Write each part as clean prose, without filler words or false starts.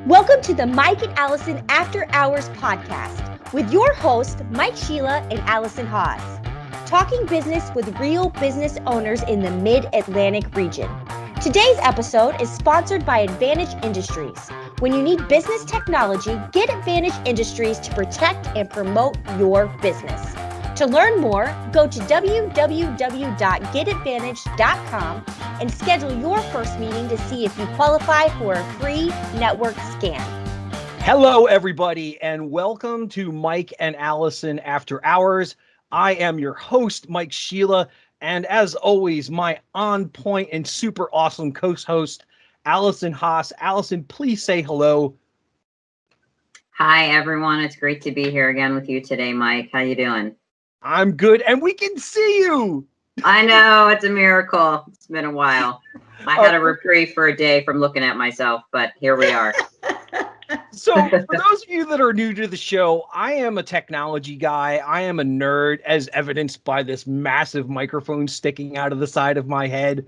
Welcome to the Mike and Alison After Hours podcast with your hosts, mshelah and Alison Haas, talking business with real business owners in the Mid-Atlantic region. Today's episode is sponsored by Advantage Industries. When you need business technology, get Advantage Industries to protect and promote your business. To learn more, go to www.getadvantage.com and schedule your first meeting to see if you qualify for a free network scan. Hello, everybody, and welcome to Mike and Alison After Hours. I am your host, mshelah, and as always, my on-point and super awesome co-host, Alison Haas. Alison, please say hello. Hi, everyone. It's great to be here again with you today, Mike. How you doing? I'm good, and we can see you. I know, it's a miracle. It's been a while. I had a reprieve for a day from looking at myself, but here we are. So for those of you that are new to the show, I am a technology guy. I am a nerd, as evidenced by this massive microphone sticking out of the side of my head.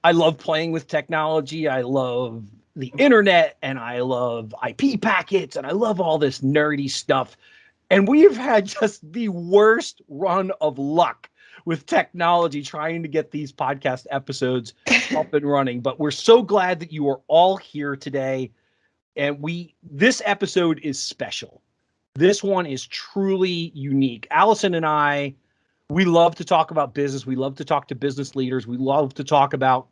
I love playing with technology. I love the internet, and I love IP packets, and I love all this nerdy stuff. And we have had just the worst run of luck with technology trying to get these podcast episodes up and running. But we're so glad that you are all here today. And this episode is special. This one is truly unique. Alison and I, we love to talk about business. We love to talk to business leaders. We love to talk about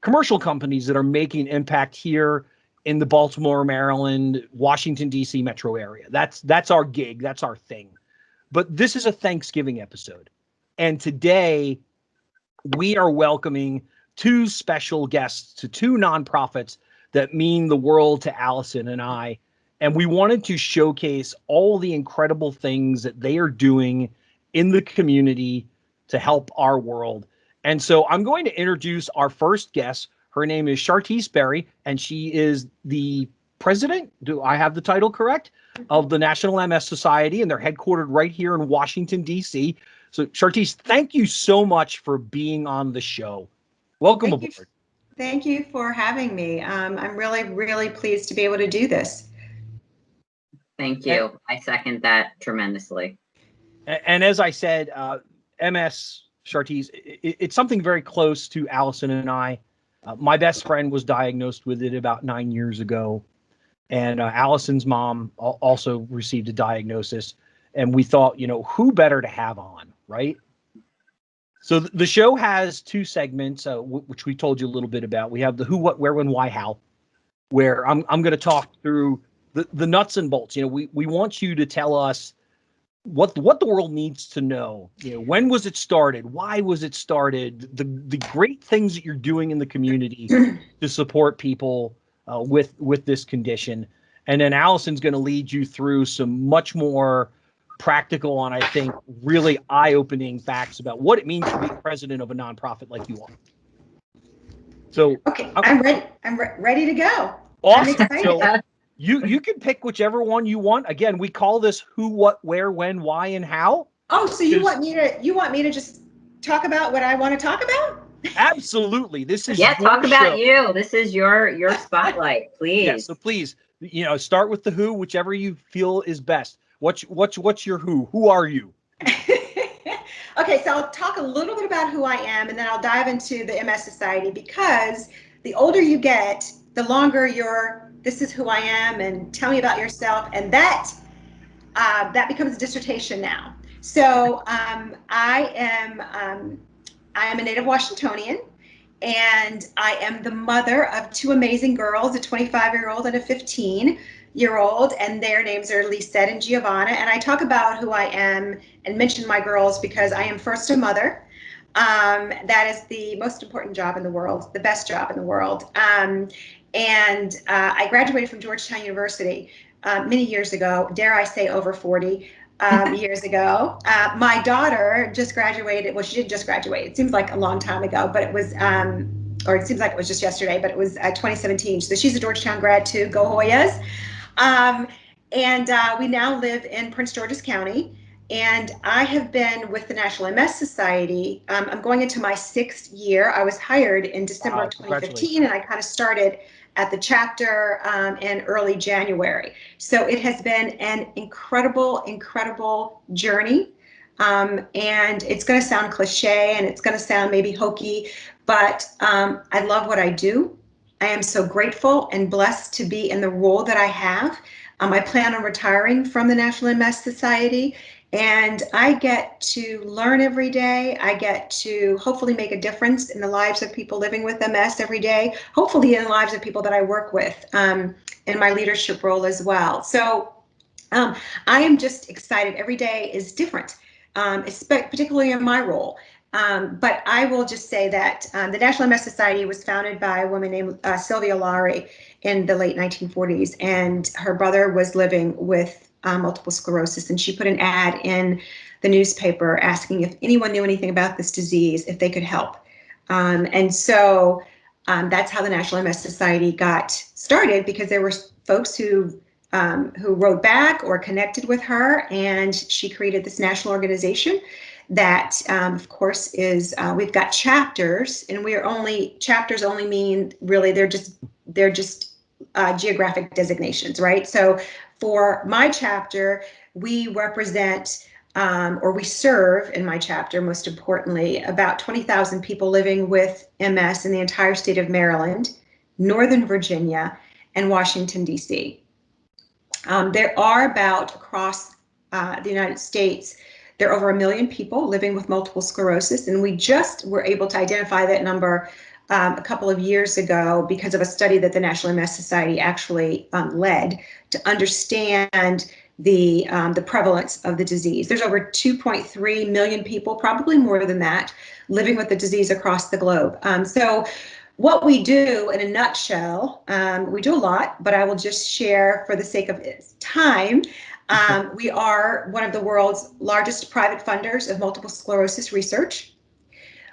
commercial companies that are making impact here in the Baltimore, Maryland, Washington, D.C. metro area. That's our gig. That's our thing. But this is a Thanksgiving episode. And today we are welcoming two special guests to two nonprofits that mean the world to Alison and I. And we wanted to showcase all the incredible things that they are doing in the community to help our world. And so I'm going to introduce our first guest. Her name is Chartice Berry, and she is the president, do I have the title correct, of the National MS Society, and they're headquartered right here in Washington, D.C. So Chartice, thank you so much for being on the show. Welcome aboard. Thank you for having me. I'm really, really pleased to be able to do this. Thank you. I second that tremendously. And as I said, MS, Chartice, it's something very close to Alison and I. My best friend was diagnosed with it about 9 years ago, and Alison's mom also received a diagnosis, and we thought, who better to have on, right? So the show has two segments, which we told you a little bit about. We have the who, what, where, when, why, how, where I'm going to talk through the nuts and bolts. We want you to tell us what the world needs to know. When was it started? Why was it started? The great things that you're doing in the community to support people with this condition. And then Alison's going to lead you through some much more practical and I think really eye-opening facts about what it means to be president of a nonprofit like you are. So okay, I'm ready. I'm ready to go. Awesome. So you can pick whichever one you want. Again, we call this who, what, where, when, why, and how. Oh, so you want me to just talk about what I want to talk about? Absolutely. This is talk about you. This is your spotlight, please. Yeah, so please, start with the who, whichever you feel is best. What's your who? Who are you? Okay, so I'll talk a little bit about who I am, and then I'll dive into the MS Society, because the older you get, the longer this is who I am, and tell me about yourself, and that becomes a dissertation now. So I am a native Washingtonian, and I am the mother of two amazing girls, a 25-year-old and a 15-year-old, and their names are Lisette and Giovanna. And I talk about who I am and mention my girls because I am first a mother. That is the most important job in the world, the best job in the world. And I graduated from Georgetown University many years ago, dare I say over 40 years ago. My daughter just graduated. Well, she didn't just graduate. It seems like a long time ago, but it was, or it seems like it was just yesterday, but it was 2017. So she's a Georgetown grad too, go Hoyas. And we now live in Prince George's County. And I have been with the National MS Society. I'm going into my 6th year. I was hired in December 2015, and I kind of started at the chapter in early January. So it has been an incredible journey. And it's going to sound cliche and it's going to sound maybe hokey, but I love what I do. I am so grateful and blessed to be in the role that I have. I plan on retiring from the National MS Society, and I get to learn every day. I get to hopefully make a difference in the lives of people living with MS every day, hopefully in the lives of people that I work with in my leadership role as well. So I am just excited. Every day is different, particularly in my role. But I will just say that the National MS Society was founded by a woman named Sylvia Laurie in the late 1940s, and her brother was living with multiple sclerosis, and she put an ad in the newspaper asking if anyone knew anything about this disease, if they could help. And so that's how the National MS Society got started, because there were folks who wrote back or connected with her, and she created this national organization that, of course, is we've got chapters, and chapters only mean really they're just geographic designations, right? So for my chapter, we represent or we serve in my chapter, most importantly, about 20,000 people living with MS in the entire state of Maryland, Northern Virginia, and Washington, D.C. There are about across the United States, there are over 1 million people living with multiple sclerosis, and we just were able to identify that number a couple of years ago because of a study that the National MS Society actually led to understand the prevalence of the disease. There's over 2.3 million people, probably more than that, living with the disease across the globe. So what we do in a nutshell, we do a lot, but I will just share for the sake of time. We are one of the world's largest private funders of multiple sclerosis research.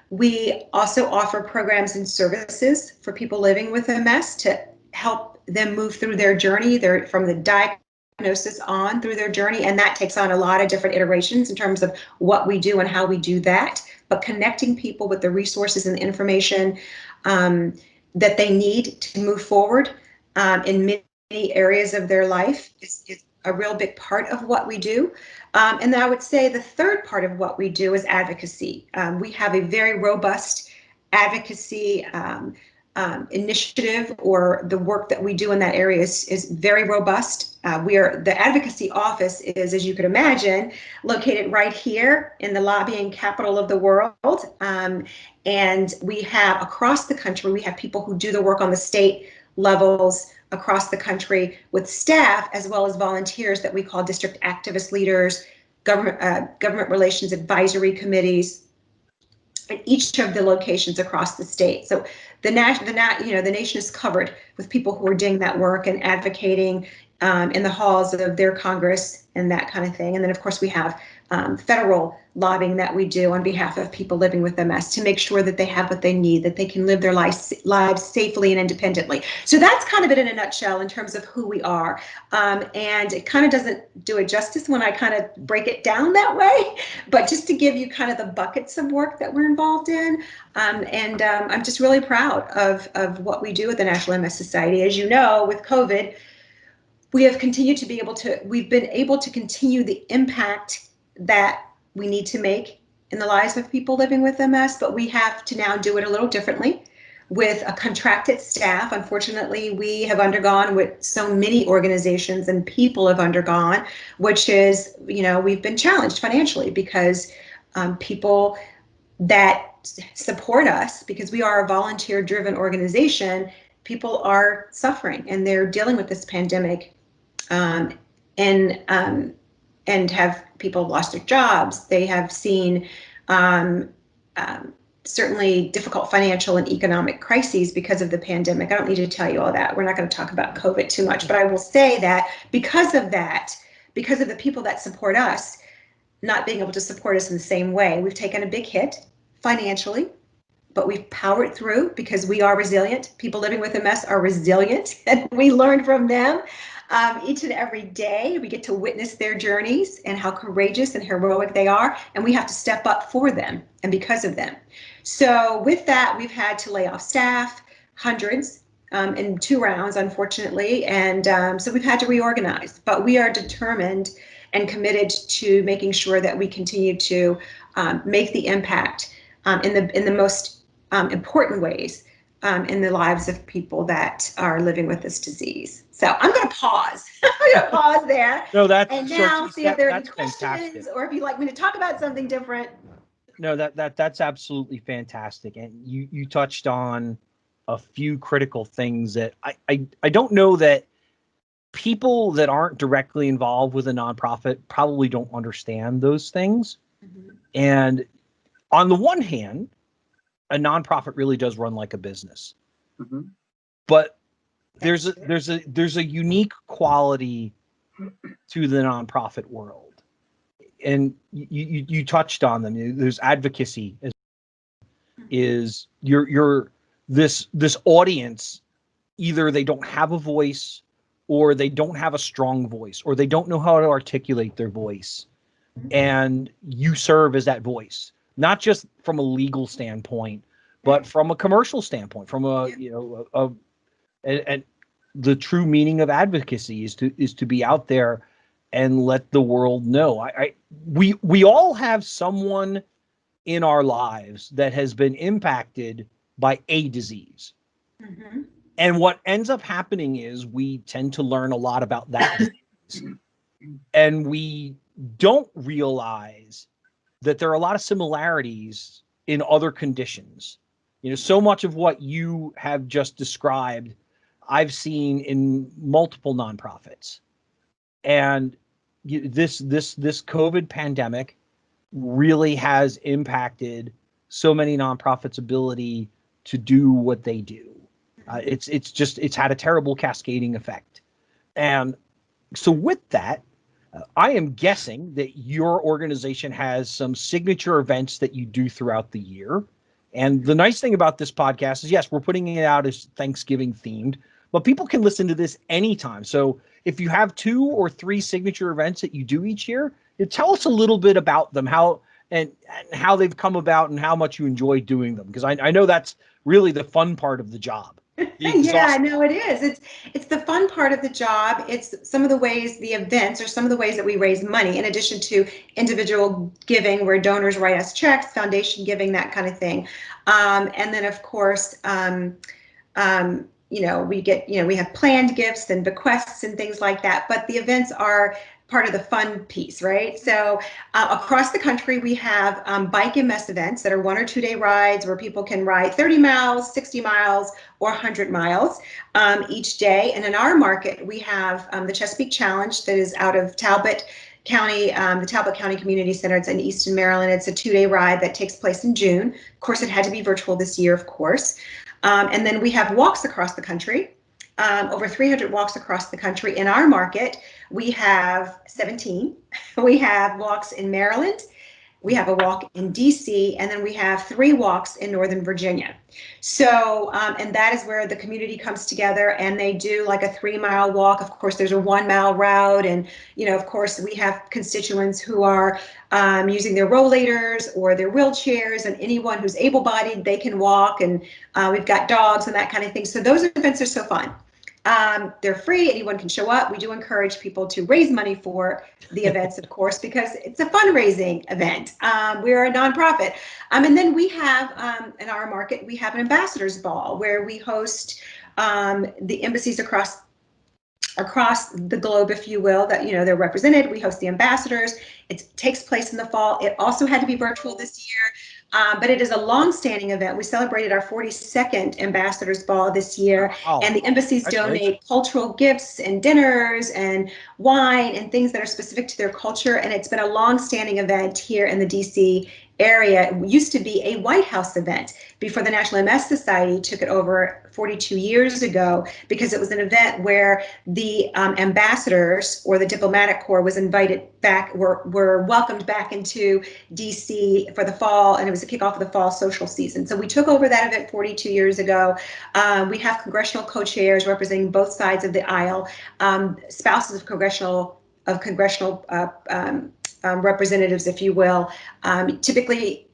We also offer programs and services for people living with MS to help them move through their journey, from the diagnosis on through their journey, and that takes on a lot of different iterations in terms of what we do and how we do that, but connecting people with the resources and the information that they need to move forward in many areas of their life is a real big part of what we do. And then I would say the third part of what we do is advocacy. We have a very robust advocacy initiative, or the work that we do in that area is very robust. The advocacy office is, as you could imagine, located right here in the lobbying capital of the world. And we have across the country, we have people who do the work on the state levels across the country with staff, as well as volunteers that we call district activist leaders, government relations advisory committees, in each of the locations across the state. So the nation is covered with people who are doing that work and advocating in the halls of their Congress and that kind of thing. And then, of course, we have federal lobbying that we do on behalf of people living with MS to make sure that they have what they need, that they can live their lives safely and independently. So that's kind of it in a nutshell in terms of who we are. And it kind of doesn't do it justice when I kind of break it down that way, but just to give you kind of the buckets of work that we're involved in. I'm just really proud of what we do at the National MS Society. As you know, with COVID, we've been able to continue the impact that we need to make in the lives of people living with MS, but we have to now do it a little differently with a contracted staff. Unfortunately, we have undergone what so many organizations and people have undergone, which is, we've been challenged financially because people that support us, because we are a volunteer-driven organization, people are suffering and they're dealing with this pandemic. And have people lost their jobs. They have seen certainly difficult financial and economic crises because of the pandemic. I don't need to tell you all that. We're not going to talk about COVID too much, but I will say that because of the people that support us not being able to support us in the same way, we've taken a big hit financially, but we've powered through because we are resilient. People living with MS are resilient, and we learn from them. Each and every day, we get to witness their journeys and how courageous and heroic they are, and we have to step up for them and because of them. So with that, we've had to lay off staff, hundreds. in 2 rounds, unfortunately. And so we've had to reorganize, but we are determined and committed to making sure that we continue to make the impact in the most important ways in the lives of people that are living with this disease. So I'm going to pause. I'm going to pause there. No, that's and now see if there are any questions, fantastic. or if you'd like me to talk about something different. No, that's absolutely fantastic. And you touched on a few critical things that I don't know that people that aren't directly involved with a nonprofit probably don't understand those things. Mm-hmm. And on the one hand, a nonprofit really does run like a business. Mm-hmm. But there's a unique quality to the nonprofit world. And you touched on them. There's advocacy is you're this audience, either they don't have a voice, or they don't have a strong voice, or they don't know how to articulate their voice. And you serve as that voice, not just from a legal standpoint, but from a commercial standpoint, from and the true meaning of advocacy is to be out there and let the world know. We all have someone in our lives that has been impacted by a disease. Mm-hmm. And what ends up happening is we tend to learn a lot about that disease. And we don't realize that there are a lot of similarities in other conditions. So much of what you have just described, I've seen in multiple nonprofits. And this COVID pandemic really has impacted so many nonprofits' ability to do what they do. It's had a terrible cascading effect. And so with that, I am guessing that your organization has some signature events that you do throughout the year. And the nice thing about this podcast is, yes, we're putting it out as Thanksgiving themed, but people can listen to this anytime. So if you have 2 or 3 signature events that you do each year, tell us a little bit about them, how they've come about and how much you enjoy doing them. Because I know that's really the fun part of the job. Yeah, no, it is. It's the fun part of the job. It's some of the ways, the events, or some of the ways that we raise money, in addition to individual giving, where donors write us checks, foundation giving, that kind of thing. And then, of course, we get, we have planned gifts and bequests and things like that. But the events are part of the fun piece, right? So across the country, we have bike and mess events that are 1 or 2 day rides where people can ride 30 miles, 60 miles, or 100 miles each day. And in our market, we have the Chesapeake Challenge that is out of Talbot County, the Talbot County Community Center. It's in Easton, Maryland. It's a 2 day ride that takes place in June. Of course, it had to be virtual this year, of course. And then we have walks across the country. Over 300 walks across the country. In our market, we have 17. We have walks in Maryland, we have a walk in DC, and then we have 3 walks in Northern Virginia. So, and that is where the community comes together and they do like a 3-mile walk. Of course, there's a 1-mile route. And, of course, we have constituents who are using their rollators or their wheelchairs, and anyone who's able-bodied, they can walk. And we've got dogs and that kind of thing. So those events are so fun. They're free. Anyone can show up. We do encourage people to raise money for the events, of course, because it's a fundraising event. We're a nonprofit. And then we have, in our market, we have an ambassadors ball where we host the embassies across the globe, if you will, that, they're represented. We host the ambassadors. It takes place in the fall. It also had to be virtual this year. But it is a long-standing event. We celebrated our 42nd Ambassadors Ball this year, and the embassies donate cultural gifts and dinners and wine and things that are specific to their culture. And it's been a long-standing event here in the DC area. It used to be a White House event before the National MS Society took it over 42 years ago, because it was an event where the ambassadors or the diplomatic corps was invited back, were welcomed back into DC for the fall, and it was the kickoff of the fall social season. So we took over that event 42 years ago. We have congressional co-chairs representing both sides of the aisle, spouses of congressional representatives, if you will. Typically,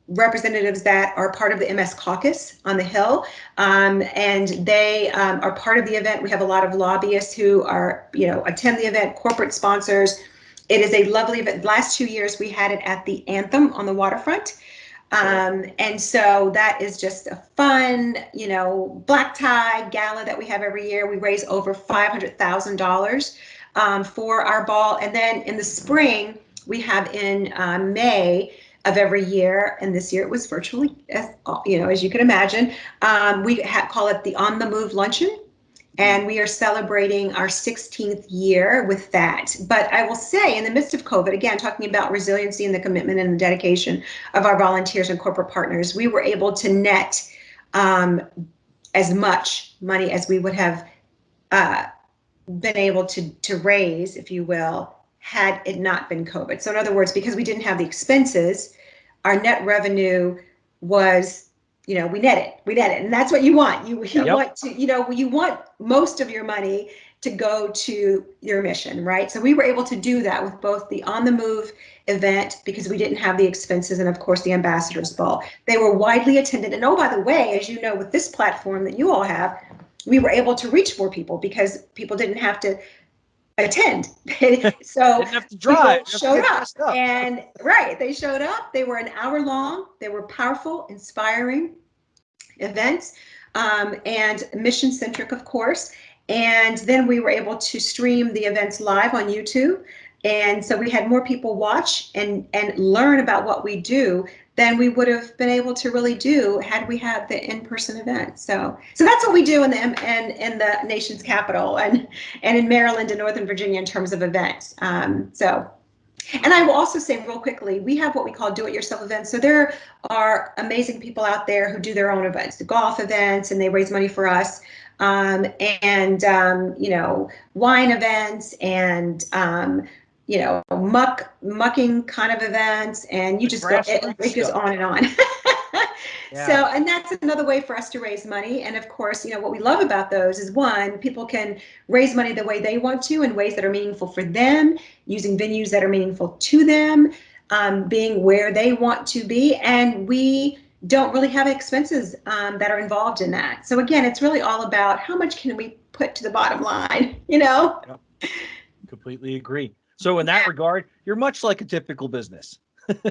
representatives that are part of the MS caucus on the Hill, and they are part of the event. We have a lot of lobbyists who are, attend the event, corporate sponsors. It is a lovely event. Last 2 years, we had it at the Anthem on the waterfront. And so that is just a fun, black tie gala that we have every year. We raise over $500,000 for our ball. And then in the spring, we have in May of every year, and this year it was virtually, as you can imagine, we call it the On the Move Luncheon. And we are celebrating our 16th year with that. But I will say, in the midst of COVID, again, talking about resiliency and the commitment and the dedication of our volunteers and corporate partners, we were able to net as much money as we would have been able to raise, if you will, had it not been COVID. So in other words, because we didn't have the expenses, our net revenue was, we net it, and that's what you want. You want to, you want most of your money to go to your mission, right? So we were able to do that with both the On the Move event, because we didn't have the expenses, and of course the Ambassadors Ball. They were widely attended, and oh, by the way, as you know, with this platform that you all have, we were able to reach more people because people didn't have to attend. So didn't have to drive. People showed up. And they showed up. They were an hour long. They were powerful, inspiring events, and mission centric, of course. And then we were able to stream the events live on YouTube. And so we had more people watch and learn about what we do than we would have been able to really do had we had the in-person event. So that's what we do in the nation's capital and in Maryland and Northern Virginia in terms of events. And I will also say real quickly, we have what we call do-it-yourself events. So there are amazing people out there who do their own events, the golf events, and they raise money for us, wine events, and mucking kind of events, and you just go, it goes on and on. Yeah. So, and that's another way for us to raise money. And of course, what we love about those is, one, people can raise money the way they want to, in ways that are meaningful for them, using venues that are meaningful to them, being where they want to be. And we don't really have expenses that are involved in that. So again, it's really all about how much can we put to the bottom line, Yep. Completely agree. So in that regard, you're much like a typical business.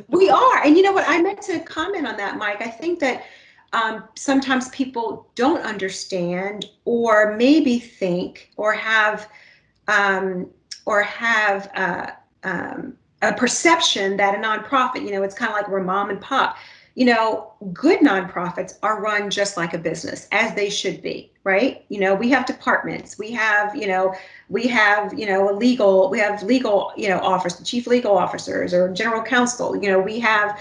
We are. And you know what? I meant to comment on that, Mike. I think that sometimes people don't understand, or maybe think, or have a perception that a nonprofit, it's kind of like we're mom and pop. Good nonprofits are run just like a business, as they should be, right? We have departments, we have legal office, chief legal officers or general counsel, we have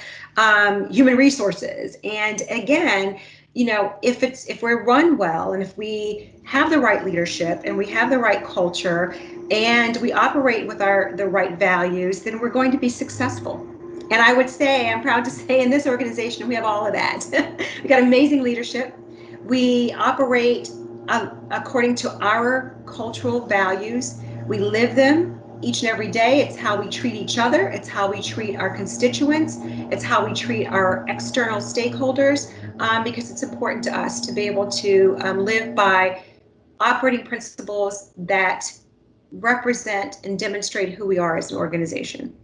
human resources. And again, if we're run well, and if we have the right leadership, and we have the right culture, and we operate with the right values, then we're going to be successful. And I would say, I'm proud to say, in this organization, we have all of that. We got amazing leadership. We operate according to our cultural values. We live them each and every day. It's how we treat each other. It's how we treat our constituents. It's how we treat our external stakeholders, because it's important to us to be able to live by operating principles that represent and demonstrate who we are as an organization.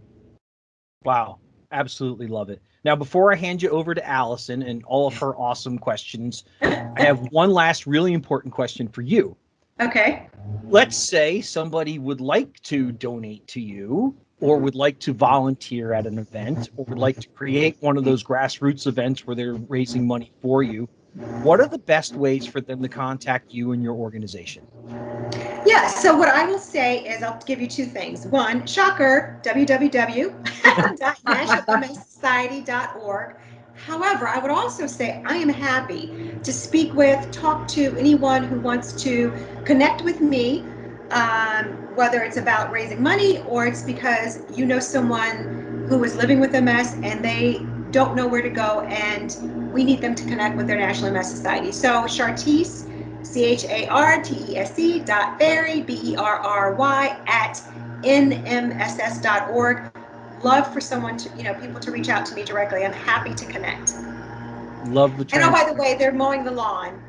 Wow. Absolutely love it. Now, before I hand you over to Alison and all of her awesome questions, I have one last really important question for you. Okay. Let's say somebody would like to donate to you, or would like to volunteer at an event, or would like to create one of those grassroots events where they're raising money for you. What are the best ways for them to contact you and your organization? Yeah, so what I will say is, I'll give you two things. One, shocker, www.nationalmssociety.org. However, I would also say I am happy to talk to anyone who wants to connect with me, whether it's about raising money, or it's because someone who is living with MS and they don't know where to go, and we need them to connect with their National MS Society. So Chartese, CHARTESE.Berry, BERRY @nmss.org. love for someone to, people to reach out to me directly. I'm happy to connect. Love the And by the way, they're mowing the lawn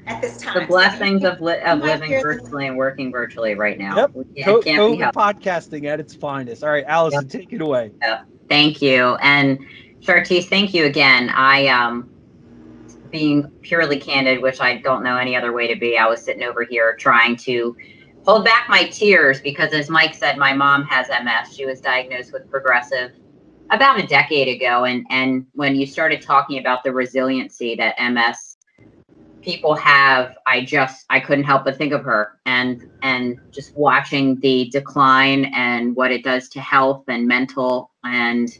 at this time. The blessings of might living hear virtually and working virtually right now. Yep. It can't be COVID helped. podcasting at its finest. All right, Alison, take it away. Thank you. And Chartice, thank you again. Being purely candid, which I don't know any other way to be, I was sitting over here trying to hold back my tears because, as Mike said, my mom has MS. She was diagnosed with progressive about a decade ago. And when you started talking about the resiliency that MS people have, I couldn't help but think of her and just watching the decline and what it does to health and mental and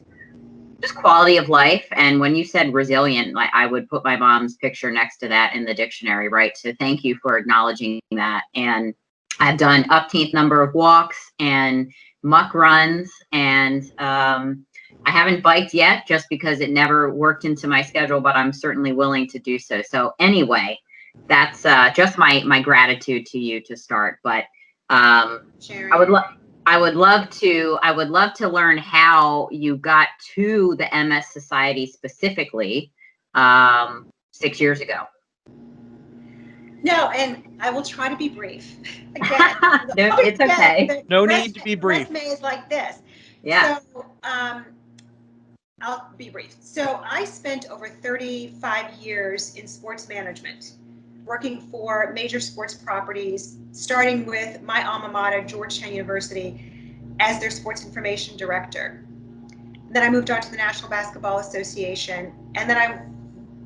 just quality of life. And when you said resilient, I would put my mom's picture next to that in the dictionary, right? So thank you for acknowledging that. And I've done umpteenth number of walks and muck runs, and I haven't biked yet just because it never worked into my schedule, but I'm certainly willing to do so. So anyway, that's just my gratitude to you to start. But I would love to learn how you got to the MS Society specifically 6 years ago. No, and I will try to be brief. Again, no, it's okay. No need to be brief. Resume is like this. Yeah. So I'll be brief. So I spent over 35 years in sports management, working for major sports properties, starting with my alma mater, Georgetown University, as their sports information director. Then I moved on to the National Basketball Association, and then I'm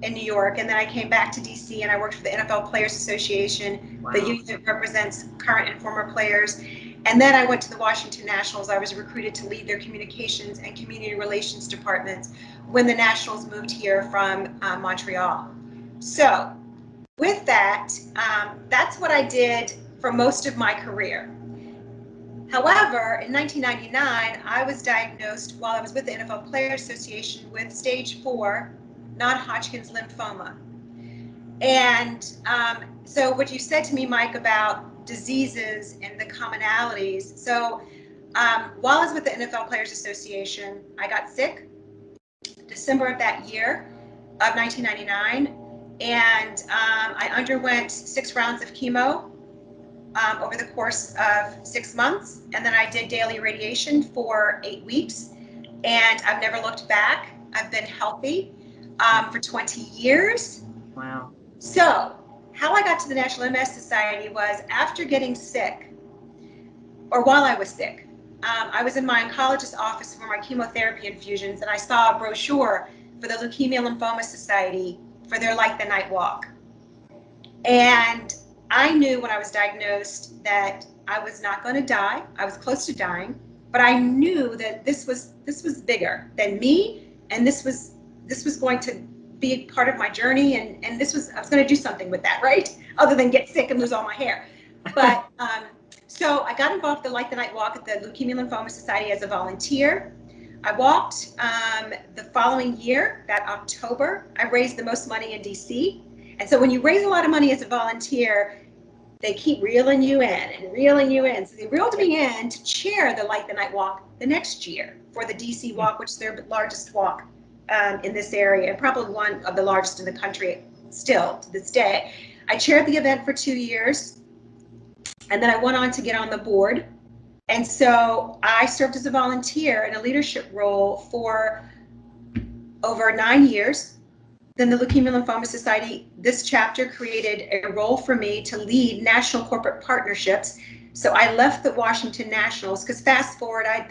in New York, and then I came back to DC and I worked for the NFL Players Association, the union that represents current and former players. And then I went to the Washington Nationals. I was recruited to lead their communications and community relations departments when the Nationals moved here from Montreal. So with that, that's what I did for most of my career. However, in 1999, I was diagnosed while I was with the NFL Players Association with stage 4 non-Hodgkin's lymphoma. And so what you said to me, Mike, about diseases and the commonalities. So while I was with the NFL Players Association, I got sick December of that year of 1999. And I underwent 6 rounds of chemo over the course of 6 months. And then I did daily radiation for 8 weeks. And I've never looked back. I've been healthy for 20 years. Wow. So how I got to the National MS Society was after getting sick, or while I was sick. I was in my oncologist's office for my chemotherapy infusions, and I saw a brochure for the Leukemia Lymphoma Society for their Light the Night Walk. And I knew when I was diagnosed that I was not going to die. I was close to dying, but I knew that this was bigger than me, and this was going to be part of my journey, and I was going to do something with that, right? Other than get sick and lose all my hair. But so I got involved in the Light the Night Walk at the Leukemia Lymphoma Society as a volunteer. I walked the following year, that October. I raised the most money in DC. And so when you raise a lot of money as a volunteer, they keep reeling you in and reeling you in. So they reeled me in to chair the Light the Night Walk the next year for the DC Walk, which is their largest walk in this area, and probably one of the largest in the country still to this day. I chaired the event for 2 years, and then I went on to get on the board. And so I served as a volunteer in a leadership role for over 9 years. Then the Leukemia Lymphoma Society, this chapter created a role for me to lead national corporate partnerships. So I left the Washington Nationals because fast forward, I'd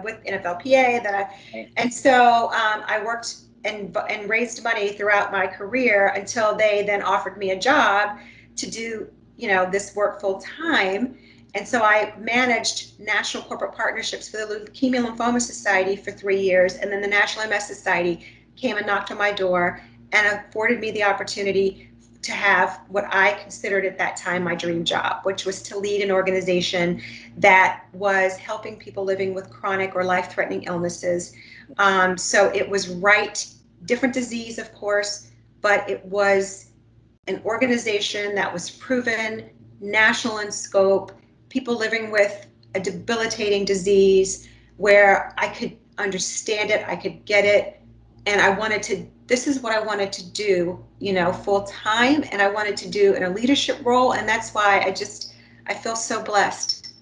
with NFLPA, and so I worked and raised money throughout my career until they then offered me a job to do, this work full time. And so I managed national corporate partnerships for the Leukemia Lymphoma Society for 3 years, and then the National MS Society came and knocked on my door and afforded me the opportunity to have what I considered at that time my dream job, which was to lead an organization that was helping people living with chronic or life-threatening illnesses. So it was different disease, of course, but it was an organization that was proven, national in scope, people living with a debilitating disease, where I could understand it, I could get it, and this is what I wanted to do, full time, and I wanted to do in a leadership role, and that's why I feel so blessed,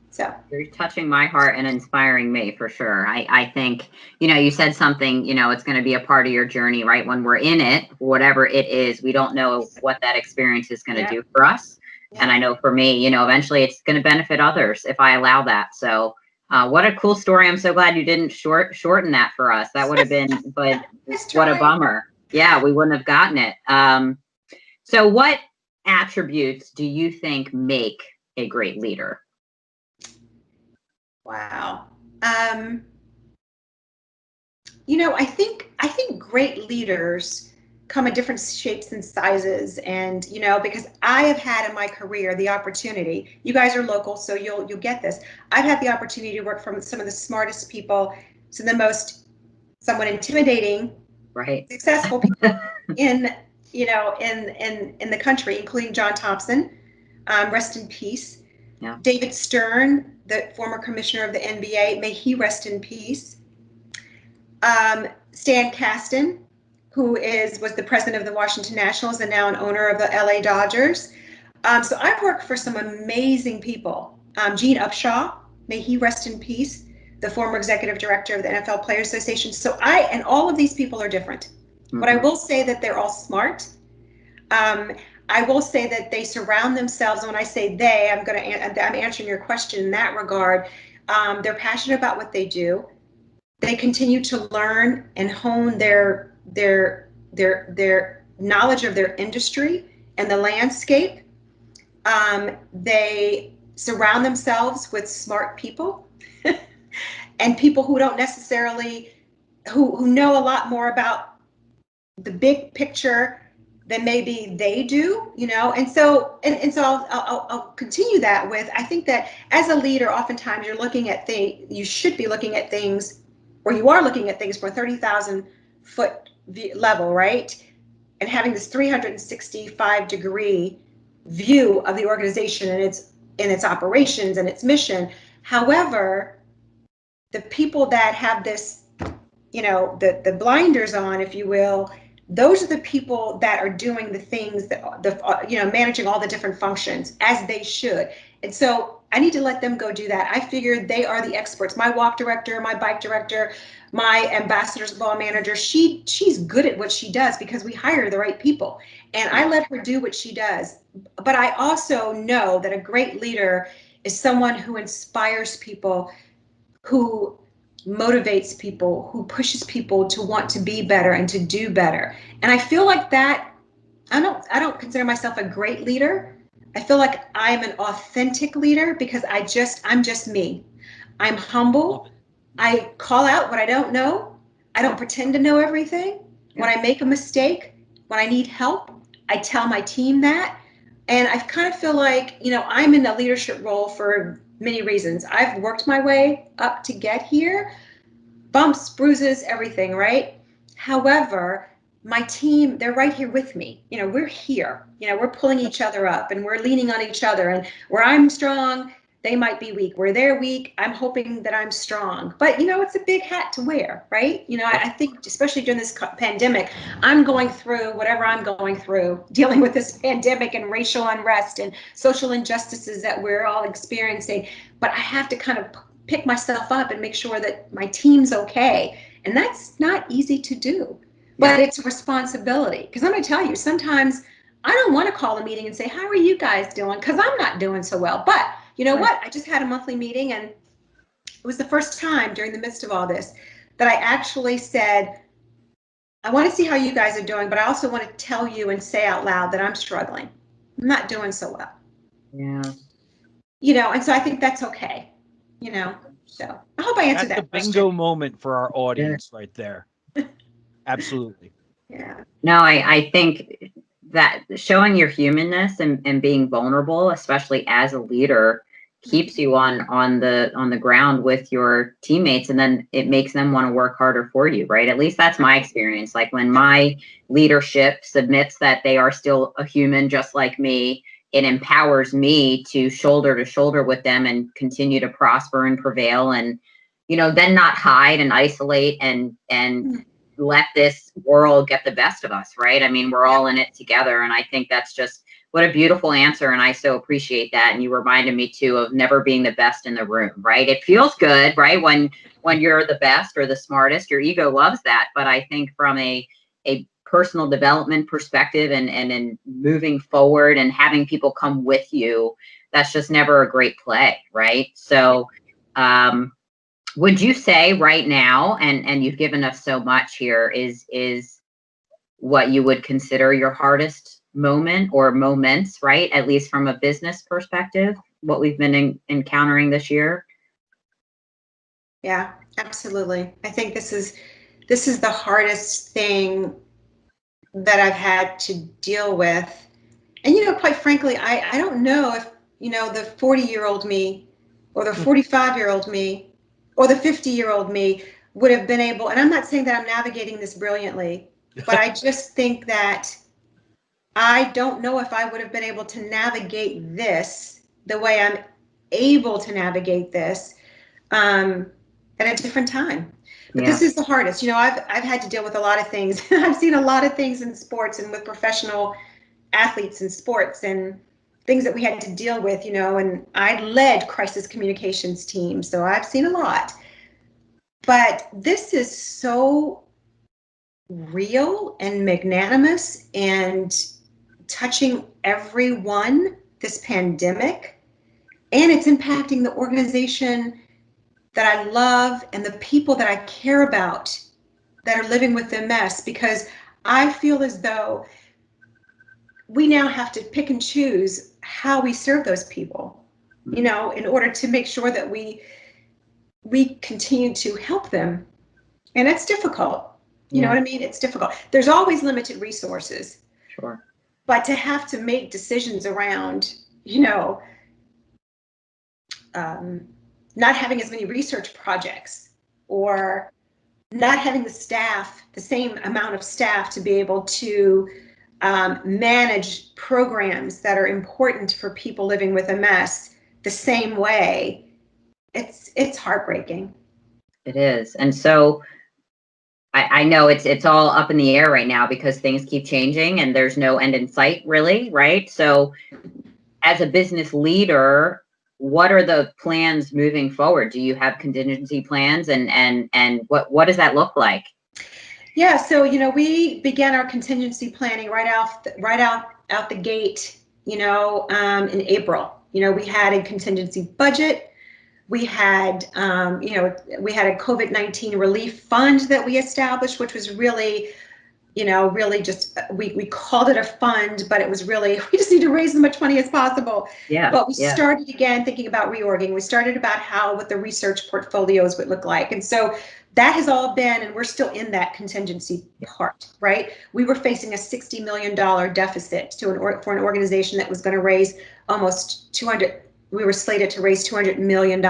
so. You're touching my heart and inspiring me for sure. I think, you said something, it's going to be a part of your journey, right? When we're in it, whatever it is, we don't know what that experience is going to do for us. Yeah. And I know for me, eventually it's going to benefit others if I allow that. So what a cool story. I'm so glad you didn't shorten that for us. That would have been, but what a bummer. Yeah, we wouldn't have gotten it. So what attributes do you think make a great leader? Wow. I think great leaders come in different shapes and sizes, and because I have had in my career the opportunity, you guys are local, so you'll get this. I've had the opportunity to work from some of the smartest people to the most somewhat intimidating, right, successful people in the country, including John Thompson, rest in peace. Yeah. David Stern, the former commissioner of the NBA, may he rest in peace. Stan Kasten, who was the president of the Washington Nationals and now an owner of the LA Dodgers. So I've worked for some amazing people. Gene Upshaw, may he rest in peace, the former executive director of the NFL Players Association. So and all of these people are different. Mm-hmm. But I will say that they're all smart. I will say that they surround themselves, and when I say they, I'm answering your question in that regard. They're passionate about what they do. They continue to learn and hone their knowledge of their industry and the landscape. They surround themselves with smart people and people who don't necessarily, who know a lot more about the big picture than maybe they do, and so I'll continue that with, I think that as a leader, oftentimes you're looking at you should be looking at things, or you are looking at things from a 30,000 foot level, right? And having this 365 degree view of the organization and its operations and its mission. However, the people that have this, the blinders on, if you will, those are the people that are doing the things that, managing all the different functions as they should. And so I need to let them go do that. I figured they are the experts. My walk director, my bike director, my ambassador's law manager, she's good at what she does because we hire the right people. And I let her do what she does. But I also know that a great leader is someone who inspires people, who motivates people, who pushes people to want to be better and to do better. And I feel like that, I don't consider myself a great leader. I feel like I'm an authentic leader because I'm just me. I'm humble. I call out what I don't know. I don't pretend to know everything. When I make a mistake, when I need help, I tell my team that. And I kind of feel like, I'm in a leadership role for many reasons. I've worked my way up to get here, bumps, bruises, everything, right? However, my team, they're right here with me. We're here, we're pulling each other up and we're leaning on each other, and where I'm strong, they might be weak. Where they're weak, I'm hoping that I'm strong. But, it's a big hat to wear, right? I think especially during this pandemic, I'm going through whatever I'm going through, dealing with this pandemic and racial unrest and social injustices that we're all experiencing. But I have to kind of pick myself up and make sure that my team's okay. And that's not easy to do, but it's a responsibility. Because I'm going to tell you, sometimes I don't want to call a meeting and say, how are you guys doing? Because I'm not doing so well. But you know what? I just had a monthly meeting, and it was the first time during the midst of all this that I actually said, I want to see how you guys are doing, but I also want to tell you and say out loud that I'm struggling. I'm not doing so well. Yeah. And so I think that's okay. So I hope I answered that question. That's the bingo moment for our audience right there. Absolutely. Yeah. No, I think that showing your humanness and being vulnerable, especially as a leader, keeps you on the ground with your teammates, and then it makes them want to work harder for you, right? At least that's my experience. Like when my leadership submits that they are still a human just like me, empowers me to shoulder with them and continue to prosper and prevail, and then not hide and isolate and let this world get the best of us, right? I mean, we're all in it together, and I think that's just what a beautiful answer, and I so appreciate that. And you reminded me too of never being the best in the room, right? It feels good, right, when you're the best or the smartest. Your ego loves that, but I think from a personal development perspective and in moving forward and having people come with you, that's just never a great play, right? So would you say right now, and you've given us so much here, is what you would consider your hardest moment or moments, right? At least from a business perspective, what we've been encountering this year? Yeah, absolutely. I think this is the hardest thing that I've had to deal with. And, quite frankly, I don't know if, the 40-year-old me or the 45-year-old me or the 50-year-old me would have been able, and I'm not saying that I'm navigating this brilliantly, but I just think that I don't know if I would have been able to navigate this the way I'm able to navigate this at a different time. But this is the hardest. I've had to deal with a lot of things. I've seen a lot of things in sports and with professional athletes in sports and things that we had to deal with, and I led crisis communications teams, so I've seen a lot. But this is so real and magnanimous and touching everyone, this pandemic, and it's impacting the organization that I love and the people that I care about that are living with MS, because I feel as though we now have to pick and choose how we serve those people, in order to make sure that we continue to help them. And it's difficult. You know what I mean? It's difficult. There's always limited resources. Sure. But to have to make decisions around, not having as many research projects or not having the same amount of staff to be able to manage programs that are important for people living with MS the same way, it's heartbreaking. It is. And so I know it's all up in the air right now because things keep changing and there's no end in sight, really, right? So as a business leader, what are the plans moving forward? Do you have contingency plans, and what does that look like? Yeah, so we began our contingency planning right out the gate, in April. We had a contingency budget. We had, we had a COVID-19 relief fund that we established, which was really, really just, we called it a fund, but it was really, we just need to raise as much money as possible. Yeah. But we started again thinking about reorging. We started about what the research portfolios would look like. And so that has all been, and we're still in that contingency part, right? We were facing a $60 million deficit for an organization that was going to raise almost we were slated to raise $200 million.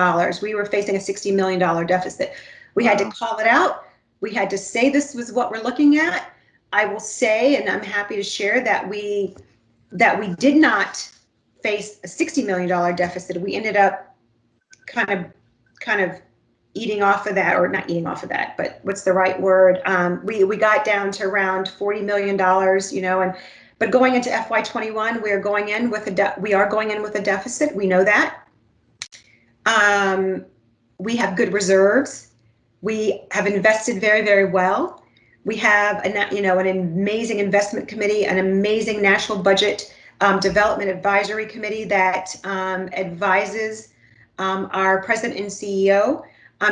We were facing a $60 million deficit. We had to call it out. We had to say this was what we're looking at. I will say, and I'm happy to share, that we did not face a $60 million deficit. We ended up kind of eating off of that, or not eating off of that, but what's the right word? We got down to around $40 million, but going into FY21, we are going in with a deficit. We know that. We have good reserves. We have invested very, very well. We have an amazing investment committee, an amazing national budget development advisory committee that advises our president and CEO.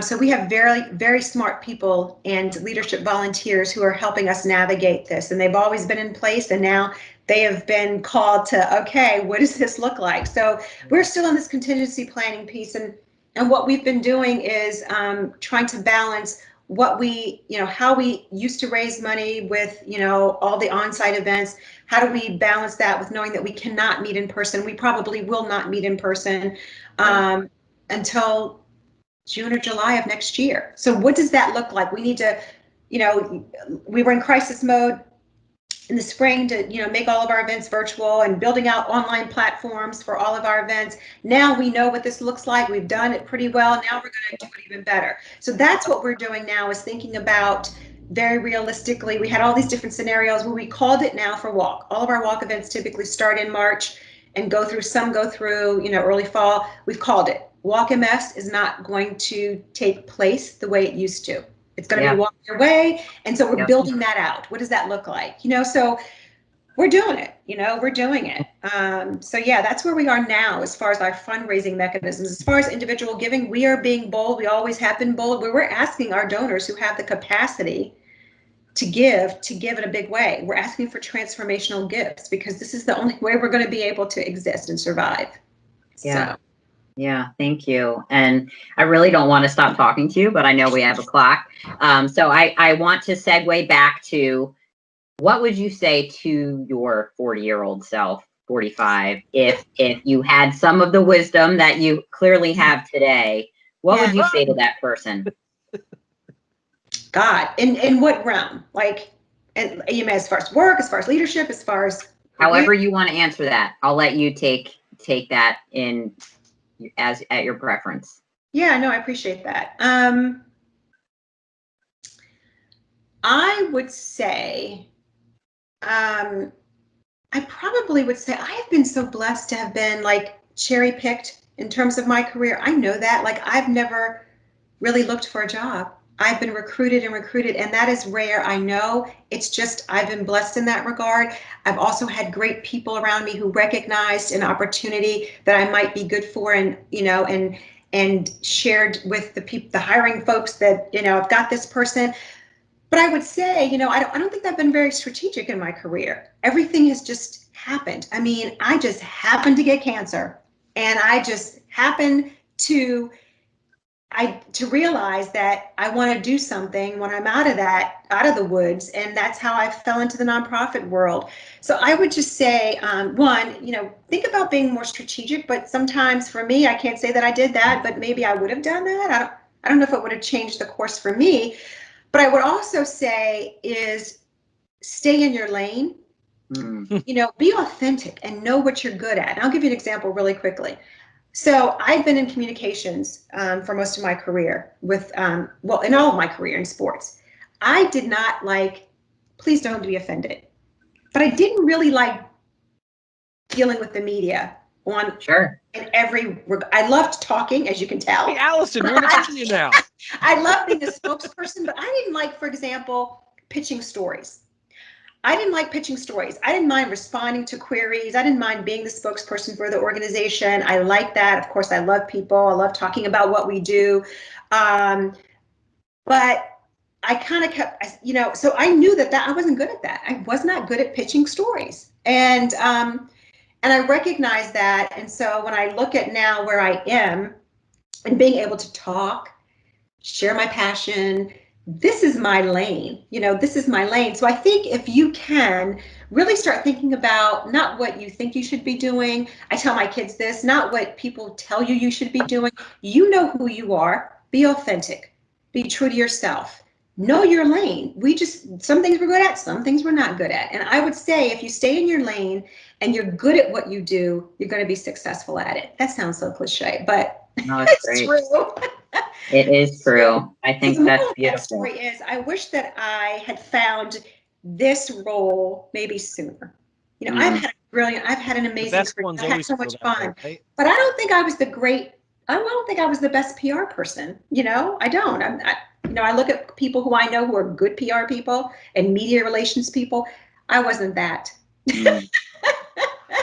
So we have very, very smart people and leadership volunteers who are helping us navigate this. And they've always been in place, and now they have been called to, okay, what does this look like? So we're still in this contingency planning piece. And what we've been doing is trying to balance what how we used to raise money with, all the on-site events. How do we balance that with knowing that we cannot meet in person? We probably will not meet in person until June or July of next year. So what does that look like? We need to, we were in crisis mode in the spring to, make all of our events virtual and building out online platforms for all of our events. Now we know what this looks like. We've done it pretty well. Now we're going to do it even better. So that's what we're doing now, is thinking about very realistically. We had all these different scenarios where we called it now for walk. All of our walk events typically start in March and go through early fall. We've called it. Walk MS is not going to take place the way it used to. It's going to be walk your way. And so we're building that out. What does that look like? So we're doing it, we're doing it. So yeah, that's where we are now as far as our fundraising mechanisms. As far as individual giving, we are being bold. We always have been bold. We're asking our donors who have the capacity to give in a big way. We're asking for transformational gifts because this is the only way we're going to be able to exist and survive. Yeah. So. Yeah, thank you. And I really don't want to stop talking to you, but I know we have a clock. So I want to segue back to, what would you say to your 40-year-old self, 45, if you had some of the wisdom that you clearly have today? What would you say to that person? God, in what realm? And as far as work, as far as leadership, as far as however you want to answer that. I'll let you take that in as at your preference. Yeah, no, I appreciate that. I would say, I probably would say I have been so blessed to have been cherry picked in terms of my career. I know that. I've never really looked for a job. I've been recruited, and that is rare. I know. It's just, I've been blessed in that regard. I've also had great people around me who recognized an opportunity that I might be good for, and shared with the hiring folks that, I've got this person. But I would say, I don't think I've been very strategic in my career. Everything has just happened. I mean, I just happened to get cancer, and I just happened to realize that I want to do something when I'm out of the woods. And that's how I fell into the nonprofit world. So I would just say, one, think about being more strategic, but sometimes for me, I can't say that I did that, but maybe I would have done that. I don't know if it would have changed the course for me, but I would also say is stay in your lane, be authentic and know what you're good at. And I'll give you an example really quickly. So I've been in communications for most of my career with, in all of my career in sports. I did not please don't be offended, but I didn't really like dealing with the media on in every, I loved talking, as you can tell. Hey, Alison, we're talking to you now. I love being a spokesperson, but I didn't like, for example, pitching stories. I didn't like pitching stories. I didn't mind responding to queries. I didn't mind being the spokesperson for the organization. I like that. Of course, I love people. I love talking about what we do. But I kind of kept, so I knew that I wasn't good at that. I was not good at pitching stories. And I recognized that. And so when I look at now where I am and being able to talk, share my passion, this is my lane, this is my lane. So I think if you can really start thinking about not what you think you should be doing. I tell my kids this, not what people tell you should be doing. You know who you are. Be authentic. Be true to yourself. Know your lane. Some things we're good at, some things we're not good at. And I would say if you stay in your lane and you're good at what you do, you're going to be successful at it. That sounds so cliche, but it's true. It is true. I think that's beautiful. That story is, I wish that I had found this role maybe sooner. I've had an amazing career. I've had so much fun, right? But I don't think I was I don't think I was the best PR person. I don't. I look at people who I know who are good PR people and media relations people. I wasn't that.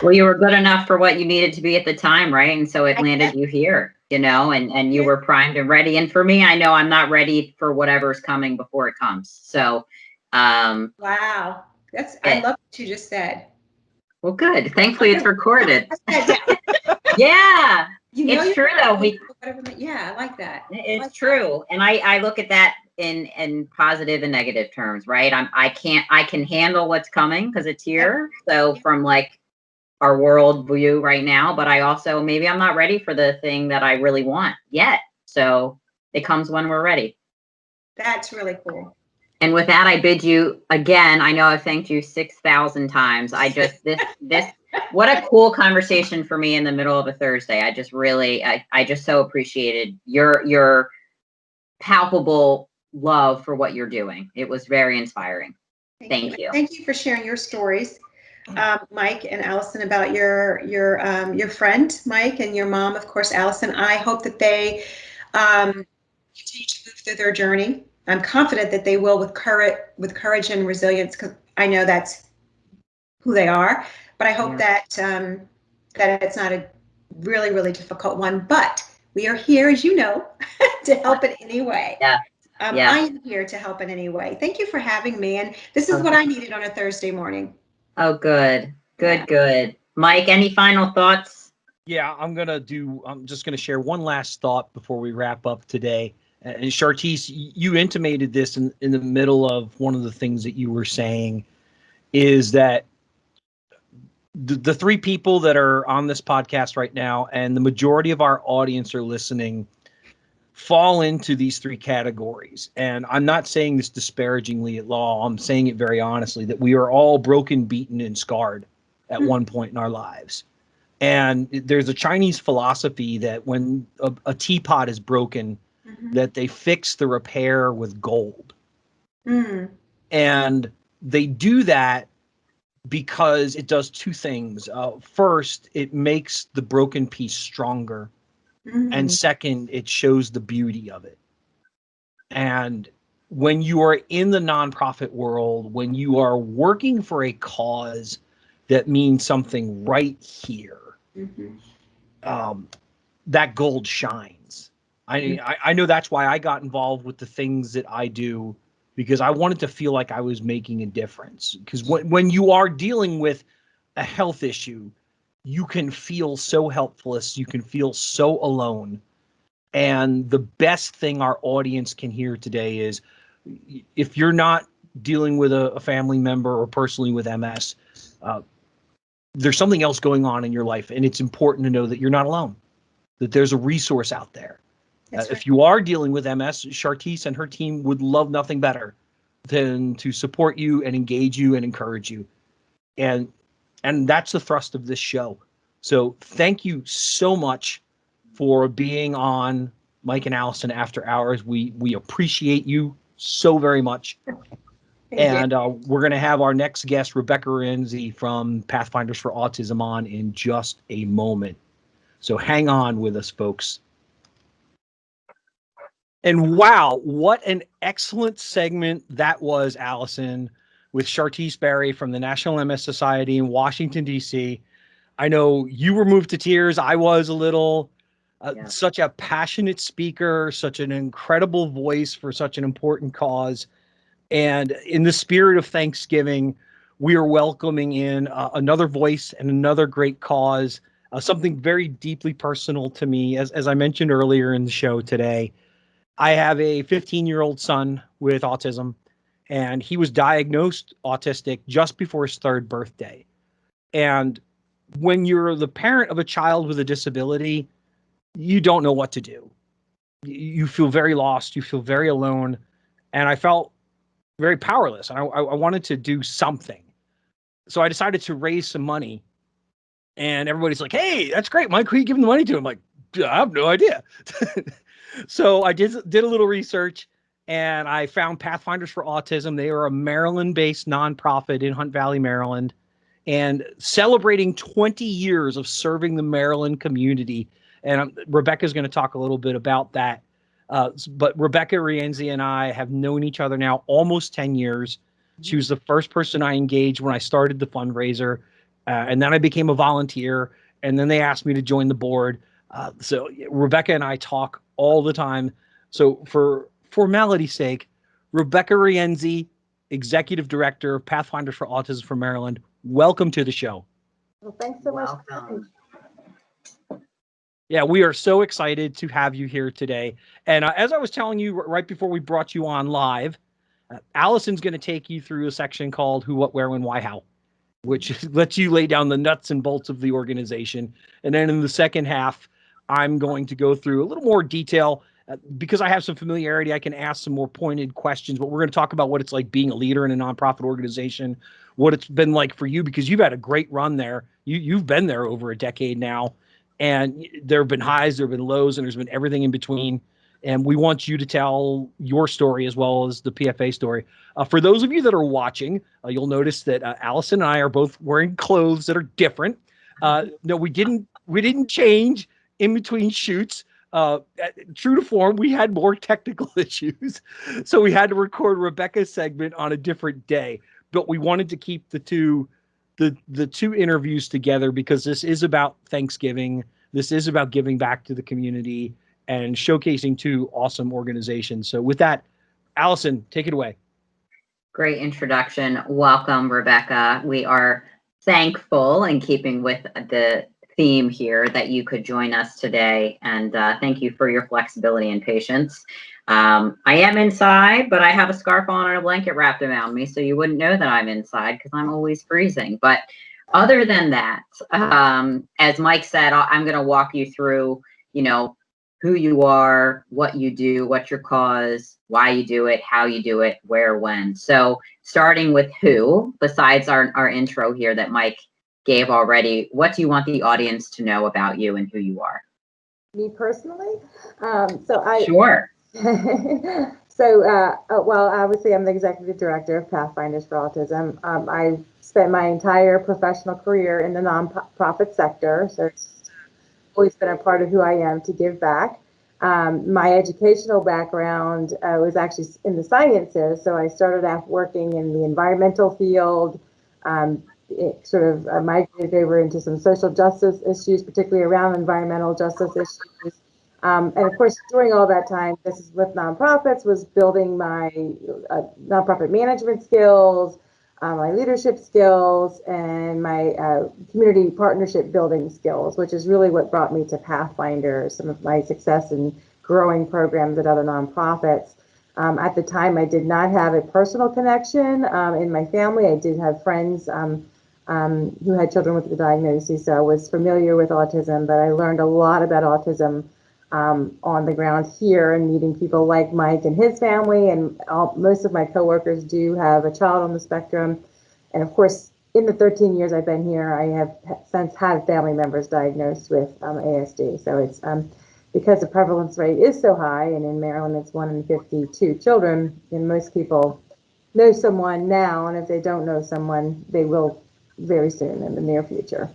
Well, you were good enough for what you needed to be at the time, right? And so it landed you here, and you were primed and ready. And for me, I know I'm not ready for whatever's coming before it comes. So, wow, I love what you just said. Well, good. Thankfully, it's recorded. Yeah, it's true though. Yeah, I like that. It's true, and I look at that in positive and negative terms, right? I can handle what's coming because it's here. So from our world view right now, but I also, maybe I'm not ready for the thing that I really want yet. So it comes when we're ready. That's really cool. And with that, I bid you again. I know I've thanked you 6,000 times. I just, this, what a cool conversation for me in the middle of a Thursday. I just really, I just so appreciated your palpable love for what you're doing. It was very inspiring. Thank you. Thank you for sharing your stories, Mike and Allison, about your friend, Mike, and your mom, of course, Allison. I hope that they continue to move through their journey. I'm confident that they will with courage and resilience, because I know that's who they are. But I hope that that it's not a really, really difficult one. But we are here, as you know, to help in any way. Yeah. I am here to help in any way. Thank you for having me. And this is what I needed on a Thursday morning. Oh, good. Good. Mike, any final thoughts? Yeah, I'm just going to share one last thought before we wrap up today. And Chartice, you intimated this in the middle of one of the things that you were saying, is that the three people that are on this podcast right now, and the majority of our audience are listening, fall into these three categories. And I'm not saying this disparagingly at all. I'm saying it very honestly, that we are all broken, beaten, and scarred at one point in our lives. And there's a Chinese philosophy that when a teapot is broken, that they fix the repair with gold. And they do that because it does two things. First, it makes the broken piece stronger. And second, it shows the beauty of it. And when you are in the nonprofit world, when you are working for a cause that means something right here, that gold shines. I know that's why I got involved with the things that I do, because I wanted to feel like I was making a difference. Because when you are dealing with a health issue, you can feel so helpless. You can feel so alone. And the best thing our audience can hear today is, if you're not dealing with a family member or personally with MS, there's something else going on in your life. And it's important to know that you're not alone, that there's a resource out there. If you are dealing with MS, Chartice and her team would love nothing better than to support you and engage you and encourage you. And that's the thrust of this show. So thank you so much for being on Mike and Allison After Hours. We appreciate you so very much. And we're going to have our next guest, Rebecca Renzi from Pathfinders for Autism, on in just a moment. So hang on with us, folks. And wow, what an excellent segment that was, Allison, with Chartice Berry from the National MS Society in Washington, D.C. I know you were moved to tears. I was a little. Such a passionate speaker, such an incredible voice for such an important cause. And in the spirit of Thanksgiving, we are welcoming in another voice and another great cause, something very deeply personal to me. As I mentioned earlier in the show today, I have a 15-year-old son with autism, and he was diagnosed autistic just before his third birthday. And when you're the parent of a child with a disability, you don't know what to do. You feel very lost. You feel very alone. And I felt very powerless. And I wanted to do something. So I decided to raise some money. And everybody's like, hey, that's great, Mike. Who are you giving the money to? I'm like, I have no idea. So I did a little research, and I found Pathfinders for Autism. They are a Maryland-based nonprofit in Hunt Valley, Maryland, and celebrating 20 years of serving the Maryland community. And Rebecca's going to talk a little bit about that. But Rebecca Rienzi and I have known each other now almost 10 years. She was the first person I engaged when I started the fundraiser. And then I became a volunteer. And then they asked me to join the board. So Rebecca and I talk all the time. So for formality's sake, Rebecca Rienzi, Executive Director of Pathfinders for Autism for Maryland, welcome to the show. Well, thanks so much. Yeah, we are so excited to have you here today. And as I was telling you right before we brought you on live, Allison's going to take you through a section called Who, What, Where, When, Why, How, which lets you lay down the nuts and bolts of the organization. And then in the second half, I'm going to go through a little more detail because I have some familiarity, I can ask some more pointed questions, but we're going to talk about what it's like being a leader in a nonprofit organization, what it's been like for you, because you've had a great run there. You've been there over a decade now, and there have been highs, there have been lows, and there's been everything in between. And we want you to tell your story as well as the PFA story. For those of you that are watching, you'll notice that Alison and I are both wearing clothes that are different. No, we didn't change in between shoots. True to form, we had more technical issues, so we had to record Rebecca's segment on a different day. But we wanted to keep the two interviews together because this is about Thanksgiving. This is about giving back to the community and showcasing two awesome organizations. So with that, Alison, take it away. Great introduction. Welcome, Rebecca. We are thankful, in keeping with the theme here, that you could join us today. And thank you for your flexibility and patience. I am inside, but I have a scarf on and a blanket wrapped around me, so you wouldn't know that I'm inside because I'm always freezing. But other than that, as Mike said, I'm going to walk you through, who you are, what you do, what's your cause, why you do it, how you do it, where, when. So starting with who, besides our intro here that Mike gave already, what do you want the audience to know about you and who you are? Me personally? Sure. Well, obviously I'm the executive director of Pathfinders for Autism. I spent my entire professional career in the nonprofit sector, so it's always been a part of who I am to give back. My educational background was actually in the sciences, so I started off working in the environmental field, migrated over into some social justice issues, particularly around environmental justice issues. And of course, during all that time, this is with nonprofits, was building my nonprofit management skills, my leadership skills, and my community partnership building skills, which is really what brought me to Pathfinders, some of my success in growing programs at other nonprofits. At the time, I did not have a personal connection in my family. I did have friends who had children with the diagnosis, so I was familiar with autism, but I learned a lot about autism on the ground here and meeting people like Mike and his family, and most of my coworkers do have a child on the spectrum. And of course, in the 13 years I've been here, I have since had family members diagnosed with ASD. So it's because the prevalence rate is so high, and in Maryland it's 1 in 52 children, and most people know someone now, and if they don't know someone, they will very soon in the near future.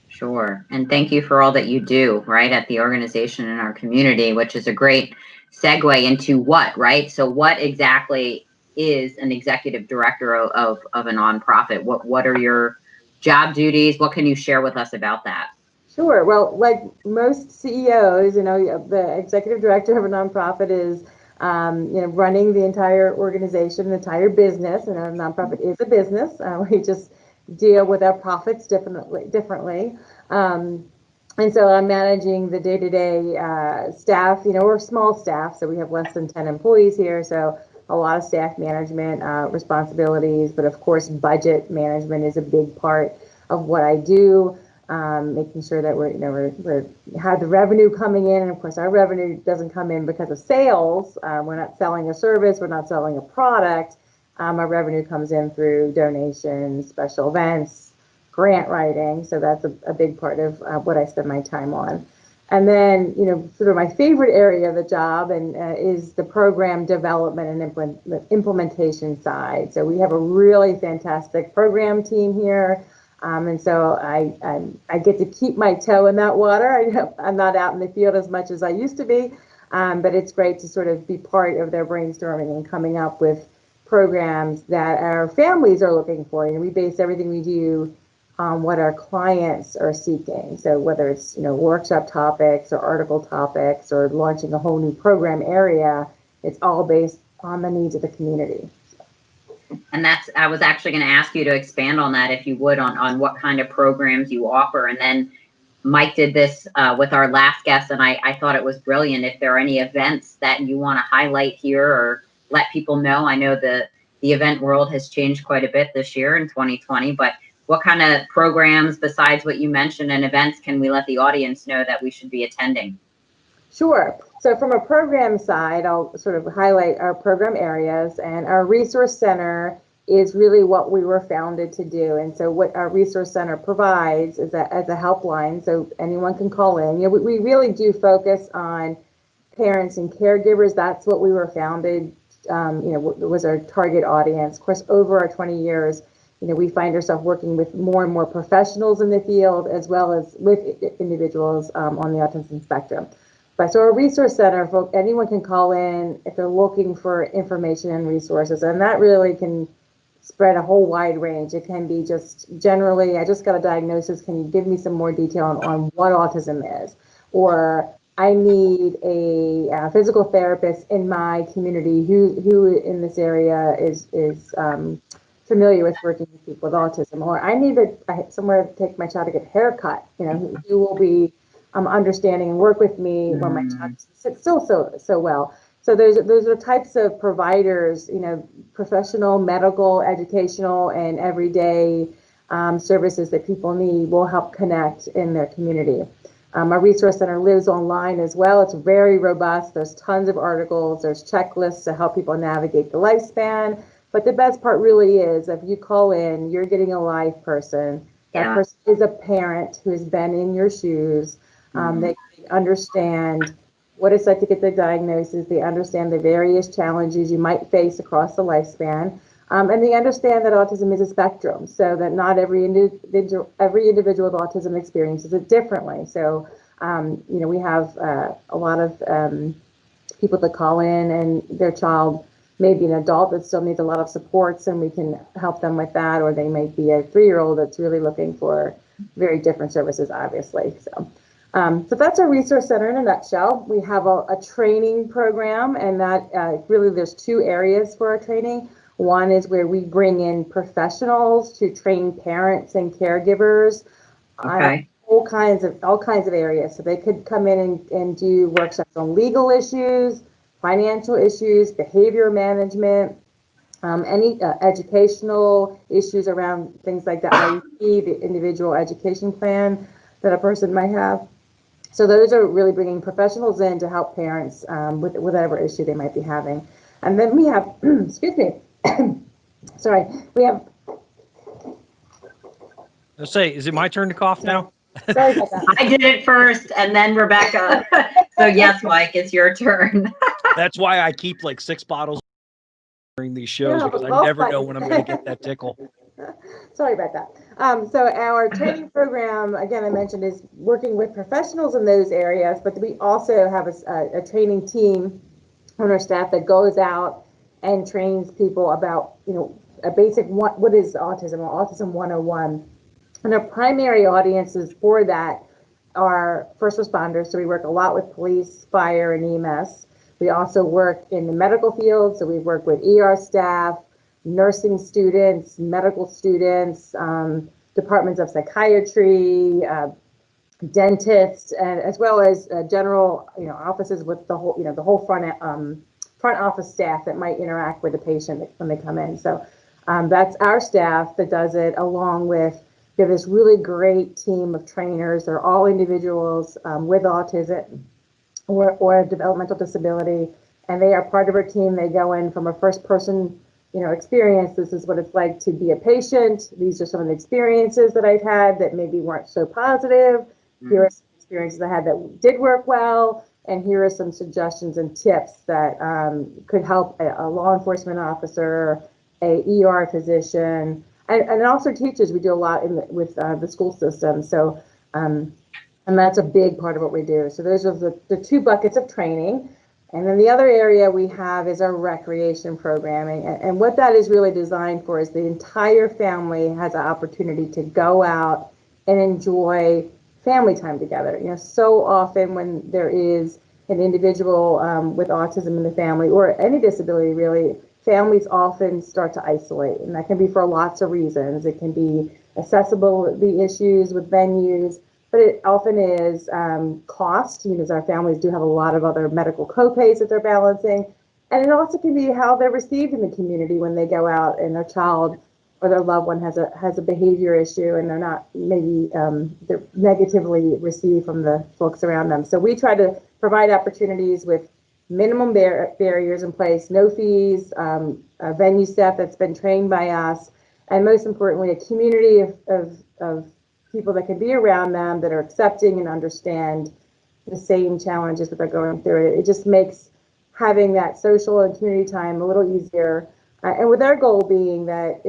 Sure. And thank you for all that you do, right, at the organization and our community, which is a great segue into what, right? So what exactly is an executive director of a nonprofit? What are your job duties? What can you share with us about that? Sure. Well, like most CEOs, the executive director of a nonprofit is running the entire organization, the entire business, and a nonprofit is a business. We just deal with our profits differently. And so I'm managing the day-to-day staff. We're a small staff, so we have less than 10 employees here. So a lot of staff management responsibilities, but of course, budget management is a big part of what I do. Making sure that we have the revenue coming in, and of course, our revenue doesn't come in because of sales. We're not selling a service, we're not selling a product. Our revenue comes in through donations, special events, grant writing. So that's a big part of what I spend my time on. And then, sort of my favorite area of the job is the program development and implementation side. So we have a really fantastic program team here. And so I get to keep my toe in that water. I'm not out in the field as much as I used to be, but it's great to sort of be part of their brainstorming and coming up with programs that our families are looking for. We base everything we do on what our clients are seeking. So whether it's workshop topics or article topics or launching a whole new program area, it's all based on the needs of the community. And I was actually going to ask you to expand on that, if you would, on what kind of programs you offer. And then Mike did this with our last guest, and I thought it was brilliant. If there are any events that you want to highlight here or let people know. I know the event world has changed quite a bit this year in 2020, but what kind of programs besides what you mentioned and events can we let the audience know that we should be attending? Sure. So from a program side, I'll sort of highlight our program areas, and our resource center is really what we were founded to do. And so what our resource center provides is as a helpline, so anyone can call in. We really do focus on parents and caregivers. That's what we were founded, was our target audience. Of course, over our 20 years, we find ourselves working with more and more professionals in the field, as well as with individuals on the autism spectrum. So our resource center, anyone can call in if they're looking for information and resources, and that really can spread a whole wide range. It can be just generally, I just got a diagnosis, can you give me some more detail on what autism is? Or I need a physical therapist in my community who in this area is familiar with working with people with autism. Or I need somewhere to take my child to get a haircut, who will be understanding and work with me when my child sits still so well. So those are types of providers, professional, medical, educational, and everyday services that people need will help connect in their community. Our resource center lives online as well. It's very robust. There's tons of articles. There's checklists to help people navigate the lifespan. But the best part really is if you call in, you're getting a live person. That person is a parent who has been in your shoes. They understand what it's like to get the diagnosis. They understand the various challenges you might face across the lifespan. And they understand that autism is a spectrum, so that not every individual with autism experiences it differently. So, we have a lot of people that call in and their child may be an adult that still needs a lot of supports, and we can help them with that. Or they might be a 3-year-old that's really looking for very different services, obviously. So that's our resource center in a nutshell. We have a training program, and that really there's 2 areas for our training. One is where we bring in professionals to train parents and caregivers on all kinds of areas. So they could come in and do workshops on legal issues, financial issues, behavior management, any educational issues around things like the IEP, the individual education plan that a person might have. So those are really bringing professionals in to help parents with whatever issue they might be having. And then we have, excuse me, sorry, we have. Let's say, is it my turn to cough now? Sorry about that. I did it first, and then Rebecca. So yes, Mike, it's your turn. That's why I keep like 6 bottles during these shows, because I never know when I'm going to get that tickle. Sorry about that. So our training program, again, I mentioned, is working with professionals in those areas, but we also have a training team on our staff that goes out and trains people about, a basic what is autism, or Autism 101. And our primary audiences for that are first responders. So we work a lot with police, fire, and EMS. We also work in the medical field. So we work with ER staff, nursing students, medical students, departments of psychiatry, dentists, and as well as general, offices with the whole front office staff that might interact with the patient when they come in. So that's our staff that does it, along with, we have this really great team of trainers. They're all individuals with autism or a developmental disability, and they are part of our team. They go in from a first person experience. This is what it's like to be a patient. These are some of the experiences that I've had that maybe weren't so positive. Here are some experiences I had that did work well, and here are some suggestions and tips that could help a law enforcement officer, a ER physician, and also teachers. We do a lot with the school system. So, and that's a big part of what we do. So those are the 2 buckets of training. And then the other area we have is our recreation programming. And what that is really designed for is the entire family has an opportunity to go out and enjoy family time together. So often when there is an individual with autism in the family, or any disability really, families often start to isolate. And that can be for lots of reasons. It can be accessibility issues with venues, but it often is cost, because our families do have a lot of other medical co-pays that they're balancing. And it also can be how they're received in the community when they go out and their child or their loved one has a behavior issue, and they're not maybe they're negatively received from the folks around them. So we try to provide opportunities with minimum barriers in place, no fees, a venue staff that's been trained by us, and most importantly, a community of people that can be around them that are accepting and understand the same challenges that they're going through. It just makes having that social and community time a little easier. And with our goal being that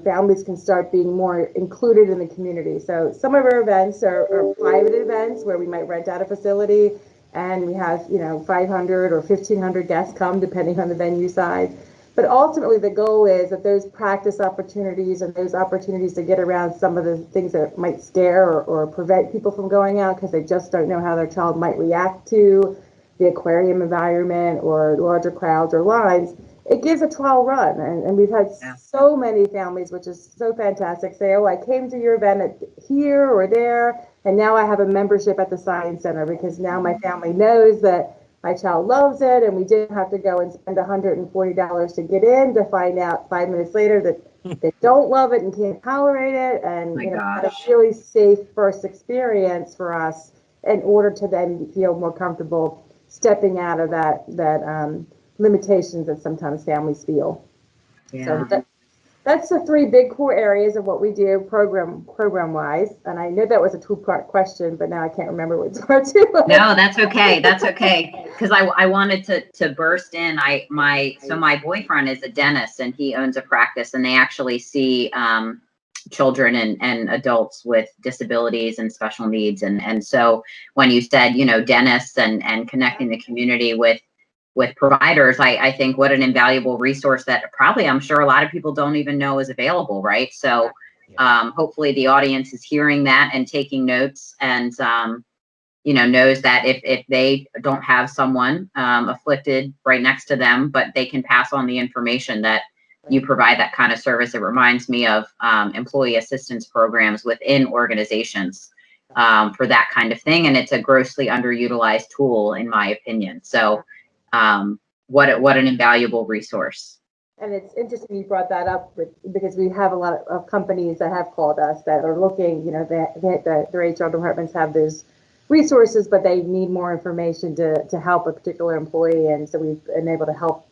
families can start being more included in the community. So some of our events are private events where we might rent out a facility and we have 500 or 1,500 guests come, depending on the venue size. But ultimately, the goal is that those practice opportunities and those opportunities to get around some of the things that might scare or prevent people from going out because they just don't know how their child might react to the aquarium environment or larger crowds or lines. It gives a trial run, and we've had so many families, which is so fantastic, say, oh, I came to your event here or there, and now I have a membership at the Science Center because now my family knows that my child loves it, and we didn't have to go and spend $140 to get in to find out 5 minutes later that they don't love it and can't tolerate it, and had a really safe first experience for us in order to then feel more comfortable stepping out of that limitations that sometimes families feel. Yeah. So that's the three big core areas of what we do program wise. And I know that was a 2-part question, but now I can't remember what part 2 was. No, that's okay. That's okay. Because I wanted to burst in. My boyfriend is a dentist and he owns a practice, and they actually see children and adults with disabilities and special needs. And so when you said, dentists and connecting the community with providers, I think what an invaluable resource that probably I'm sure a lot of people don't even know is available, right? So hopefully the audience is hearing that and taking notes and knows that if they don't have someone afflicted right next to them, but they can pass on the information that you provide that kind of service. It reminds me of employee assistance programs within organizations for that kind of thing. And it's a grossly underutilized tool, in my opinion. So what an invaluable resource. And it's interesting you brought that up because we have a lot of companies that have called us that are looking, their HR departments have those resources, but they need more information to help a particular employee. And so we've been able to help,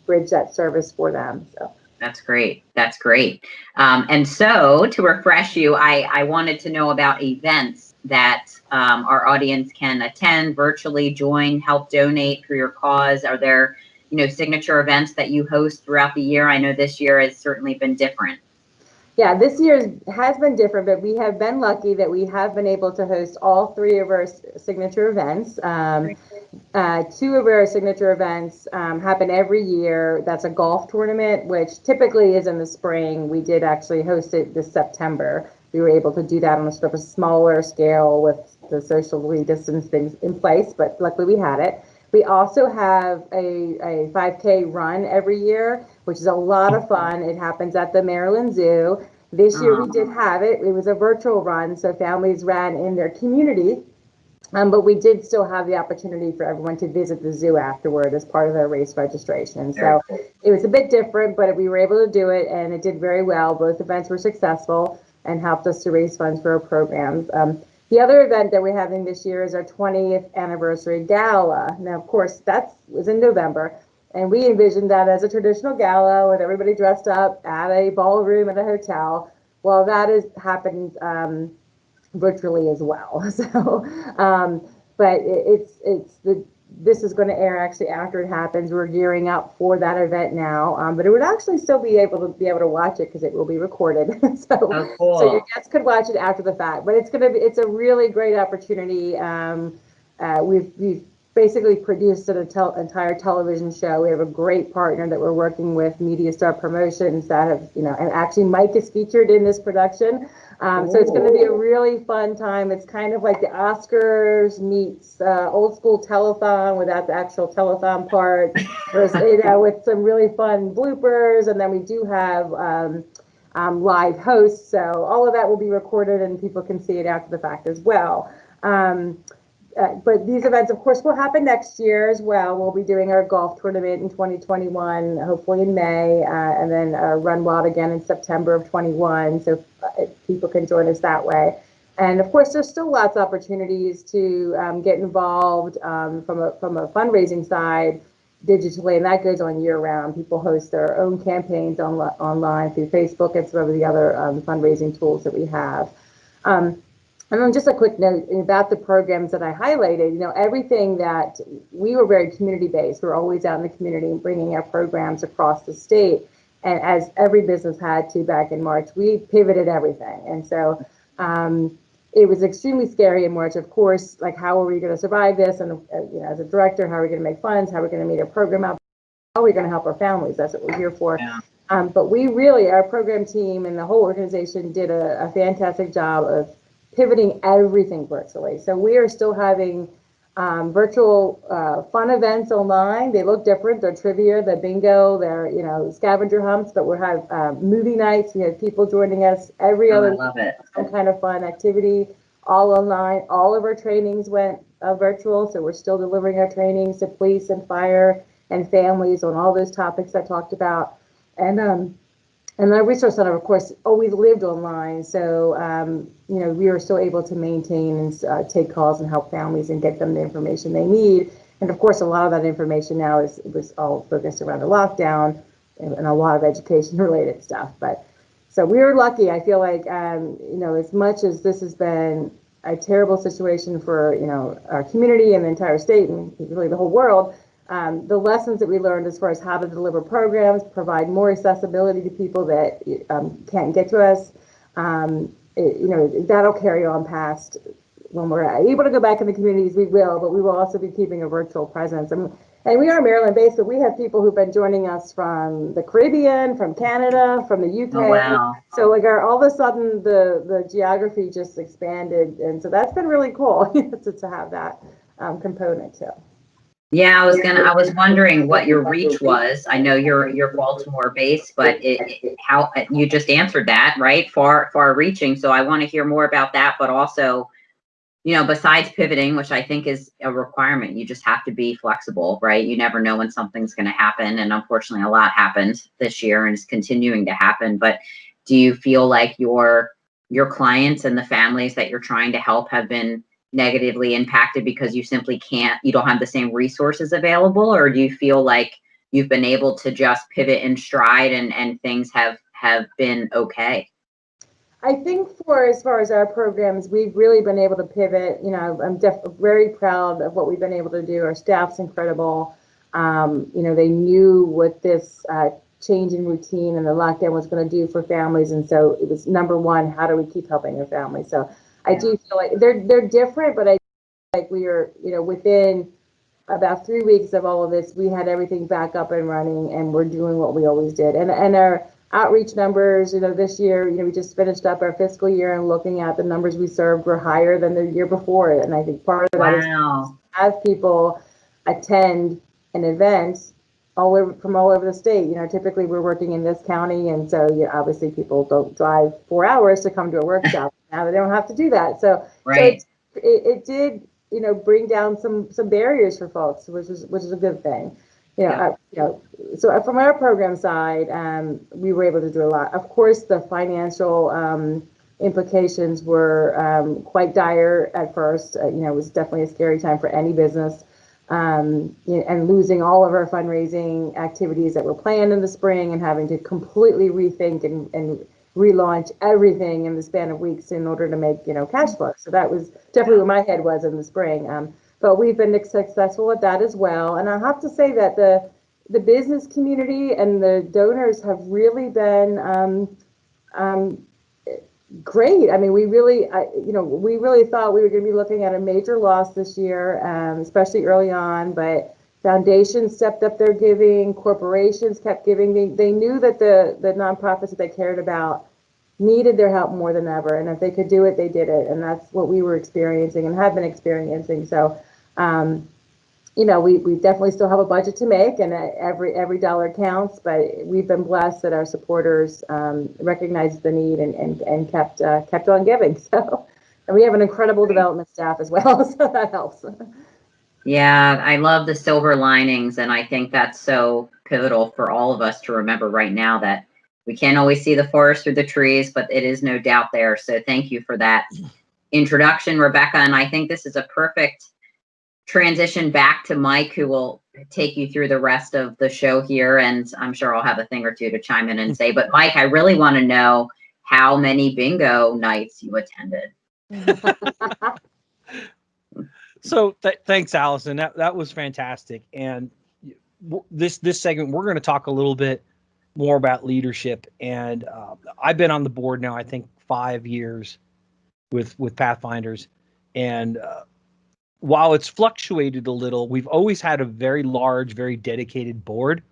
bridge that service for them. So that's great. That's great. And so to refresh you, I wanted to know about events that our audience can attend, virtually join, help donate for your cause. Are there, signature events that you host throughout the year? I know this year has certainly been different. Yeah, this year has been different, but we have been lucky that we have been able to host all 3 of our signature events. 2 of our signature events happen every year. That's a golf tournament, which typically is in the spring. We did actually host it this September. We were able to do that on a sort of a smaller scale with the socially distanced things in place, but luckily we had it. We also have a 5K run every year, which is a lot of fun. It happens at the Maryland Zoo. This year we did have it. It was a virtual run, so families ran in their community, but we did still have the opportunity for everyone to visit the zoo afterward as part of their race registration. So it was a bit different, but we were able to do it, and it did very well. Both events were successful and helped us to raise funds for our programs. The other event that we're having this year is our 20th Anniversary Gala. Now, of course, that was in November, and we envisioned that as a traditional gala with everybody dressed up at a ballroom at a hotel. Well, that has happened virtually as well. So, but this is going to air actually after it happens. We're gearing up for that event now, but it would actually still be able to watch it because it will be recorded. So your guests could watch it after the fact. But it's a really great opportunity. We've basically produced an entire television show. We have a great partner that we're working with, Media Star Promotions, that have and actually Mike is featured in this production. So it's going to be a really fun time. It's kind of like the Oscars meets old school telethon without the actual telethon part, with some really fun bloopers. And then we do have live hosts. So all of that will be recorded and people can see it after the fact as well. But these events, of course, will happen next year as well. We'll be doing our golf tournament in 2021, hopefully in May, and then Run Wild again in September of 21. So people can join us that way. And of course, there's still lots of opportunities to get involved from a fundraising side digitally, and that goes on year round. People host their own campaigns online through Facebook and some of the other fundraising tools that we have. And then just a quick note about the programs that I highlighted, everything that we were very community-based. We're always out in the community and bringing our programs across the state. And as every business had to back in March, we pivoted everything. And so it was extremely scary in March, of course, like how are we going to survive this? And as a director, how are we going to make funds? How are we going to meet our program out? How are we going to help our families? That's what we're here for. Yeah. But we really, our program team and the whole organization did a fantastic job of pivoting everything virtually. So we are still having virtual fun events online. They look different. They're trivia, the bingo, they're scavenger hunts, but we'll have movie nights. We have people joining us every other I love it. some kind of fun activity, all online. All of our trainings went virtual, so we're still delivering our trainings to police and fire and families on all those topics I talked about. And the resource center, of course, always lived online. So, we were still able to maintain and take calls and help families and get them the information they need. And of course, a lot of that information now was all focused around the lockdown and a lot of education related stuff. But so we were lucky. I feel like, as much as this has been a terrible situation for, our community and the entire state and really the whole world, the lessons that we learned as far as how to deliver programs, provide more accessibility to people that can't get to us, that'll carry on past when we're able to go back in the communities, we will, but we will also be keeping a virtual presence. And we are Maryland based, but we have people who've been joining us from the Caribbean, from Canada, from the UK. Oh, wow. So all of a sudden the geography just expanded. And so that's been really cool to have that component too. Yeah, I was wondering what your reach was. I know you're Baltimore based, but how you just answered that, right? Far reaching. So I want to hear more about that, but also, besides pivoting, which I think is a requirement, you just have to be flexible, right? You never know when something's going to happen. And unfortunately, a lot happened this year and is continuing to happen. But do you feel like your clients and the families that you're trying to help have been negatively impacted because you simply you don't have the same resources available? Or do you feel like you've been able to just pivot in stride and things have been okay? I think as far as our programs, we've really been able to pivot. I'm very proud of what we've been able to do. Our staff's incredible. They knew what this change in routine and the lockdown was going to do for families. And so it was number one, how do we keep helping our families? So I do feel like they're different, but I feel like we are, within about 3 weeks of all of this, we had everything back up and running, and we're doing what we always did. And our outreach numbers, this year, we just finished up our fiscal year, and looking at the numbers we served were higher than the year before. And I think part of that is to have people attend an event from all over the state. Typically we're working in this county, and so obviously people don't drive 4 hours to come to a workshop. Now they don't have to do that. So, right. So it did, bring down some barriers for folks, which is a good thing. So from our program side, we were able to do a lot. Of course, the financial implications were quite dire at first. It was definitely a scary time for any business. And losing all of our fundraising activities that were planned in the spring and having to completely rethink and relaunch everything in the span of weeks in order to make, cash flow. So that was definitely where my head was in the spring. But we've been successful at that as well. And I have to say that the business community and the donors have really been great. I mean, we really thought we were going to be looking at a major loss this year, especially early on, but foundations stepped up their giving, corporations kept giving. They knew that the nonprofits that they cared about needed their help more than ever. And if they could do it, they did it. And that's what we were experiencing and have been experiencing. So, we definitely still have a budget to make, and every dollar counts, but we've been blessed that our supporters recognized the need and kept on giving. So, and we have an incredible development staff as well, so that helps. Yeah, I love the silver linings, and I think that's so pivotal for all of us to remember right now, that we can't always see the forest through the trees, but it is no doubt there. So thank you for that. introduction, Rebecca. And I think this is a perfect transition back to Mike, who will take you through the rest of the show here. And I'm sure I'll have a thing or two to chime in and say, but Mike, I really want to know how many bingo nights you attended. So thanks, Allison. That was fantastic. And this segment, we're going to talk a little bit more about leadership. And I've been on the board now, I think 5 years with Pathfinders. And while it's fluctuated a little, we've always had a very large, very dedicated board,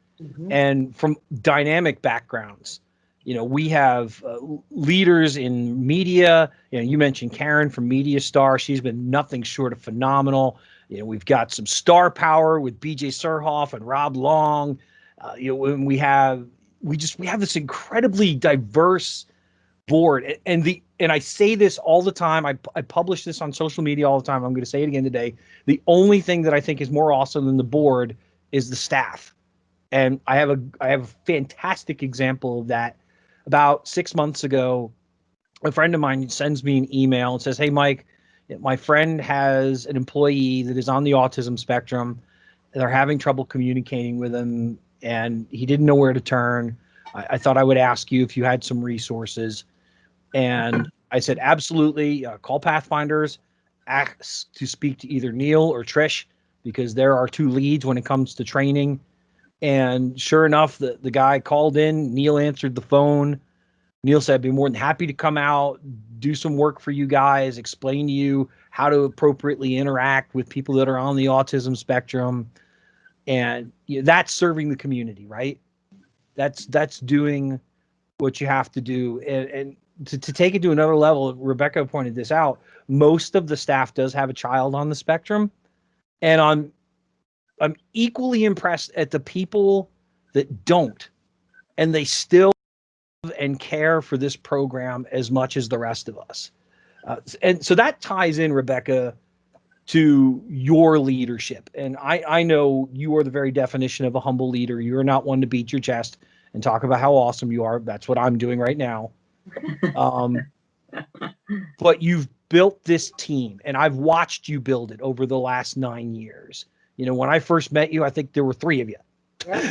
and from dynamic backgrounds. You know, we have leaders in media. You know, you mentioned Karen from Media Star. She's been nothing short of phenomenal. You know, we've got some star power with BJ Surhoff and Rob Long. You know, and we have this incredibly diverse board. And I say this all the time. I publish this on social media all the time. I'm going to say it again today. The only thing that I think is more awesome than the board is the staff. And I have a fantastic example of that. About 6 months ago, a friend of mine sends me an email and says, "Hey, Mike, my friend has an employee that is on the autism spectrum. They're having trouble communicating with him, and he didn't know where to turn. I thought I would ask you if you had some resources." And I said, absolutely, call Pathfinders, ask to speak to either Neil or Trish, because there are 2 leads when it comes to training. And sure enough, the guy called in, Neil answered the phone. Neil said, "I'd be more than happy to come out, do some work for you guys, explain to you how to appropriately interact with people that are on the autism spectrum." And that's serving the community, right? That's doing what you have to do. And to take it to another level, Rebecca pointed this out, most of the staff does have a child on the spectrum. And I'm equally impressed at the people that don't, and they still love and care for this program as much as the rest of us. And so that ties in, Rebecca, to your leadership. And I know you are the very definition of a humble leader. You're not one to beat your chest and talk about how awesome you are. That's what I'm doing right now. But you've built this team, and I've watched you build it over the last 9 years. You know, when I first met you, I think there were 3 of you. Yeah.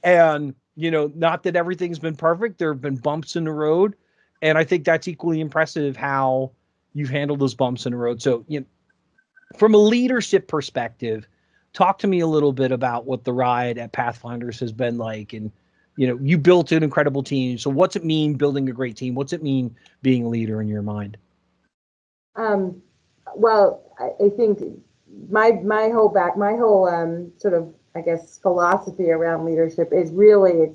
And, you know, not that everything's been perfect. There have been bumps in the road. And I think that's equally impressive how you've handled those bumps in the road. So, you know, from a leadership perspective, talk to me a little bit about what the ride at Pathfinders has been like. And, you know, you built an incredible team. So what's it mean building a great team? What's it mean being a leader in your mind? Well, I think my whole sort of, I guess, philosophy around leadership is really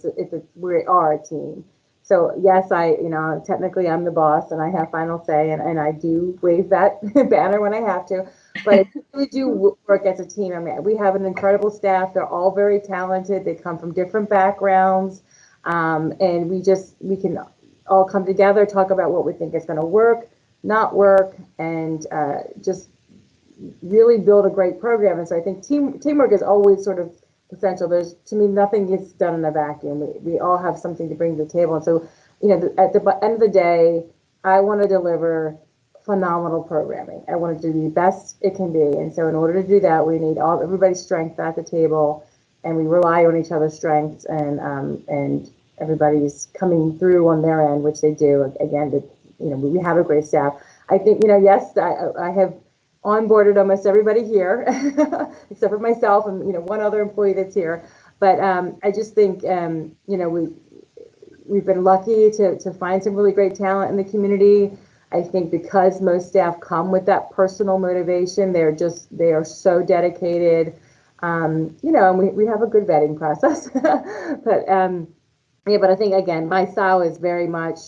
we are a team. So yes, technically I'm the boss and I have final say, and I do wave that banner when I have to, but we do work as a team. I mean, we have an incredible staff. They're all very talented. They come from different backgrounds, and we can all come together, talk about what we think is going to work, not work, and just really build a great program. And so I think teamwork is always sort of essential. To me, nothing gets done in a vacuum. We all have something to bring to the table. And so, you know, at the end of the day, I want to deliver phenomenal programming. I want to do the best it can be. And so in order to do that, we need everybody's strength at the table, and we rely on each other's strengths, and everybody's coming through on their end, which they do. Again, we have a great staff. I think, yes, I have onboarded almost everybody here, except for myself and one other employee that's here. But I just think we've been lucky to find some really great talent in the community. I think because most staff come with that personal motivation, they are so dedicated. And we have a good vetting process. But I think, again, my style is very much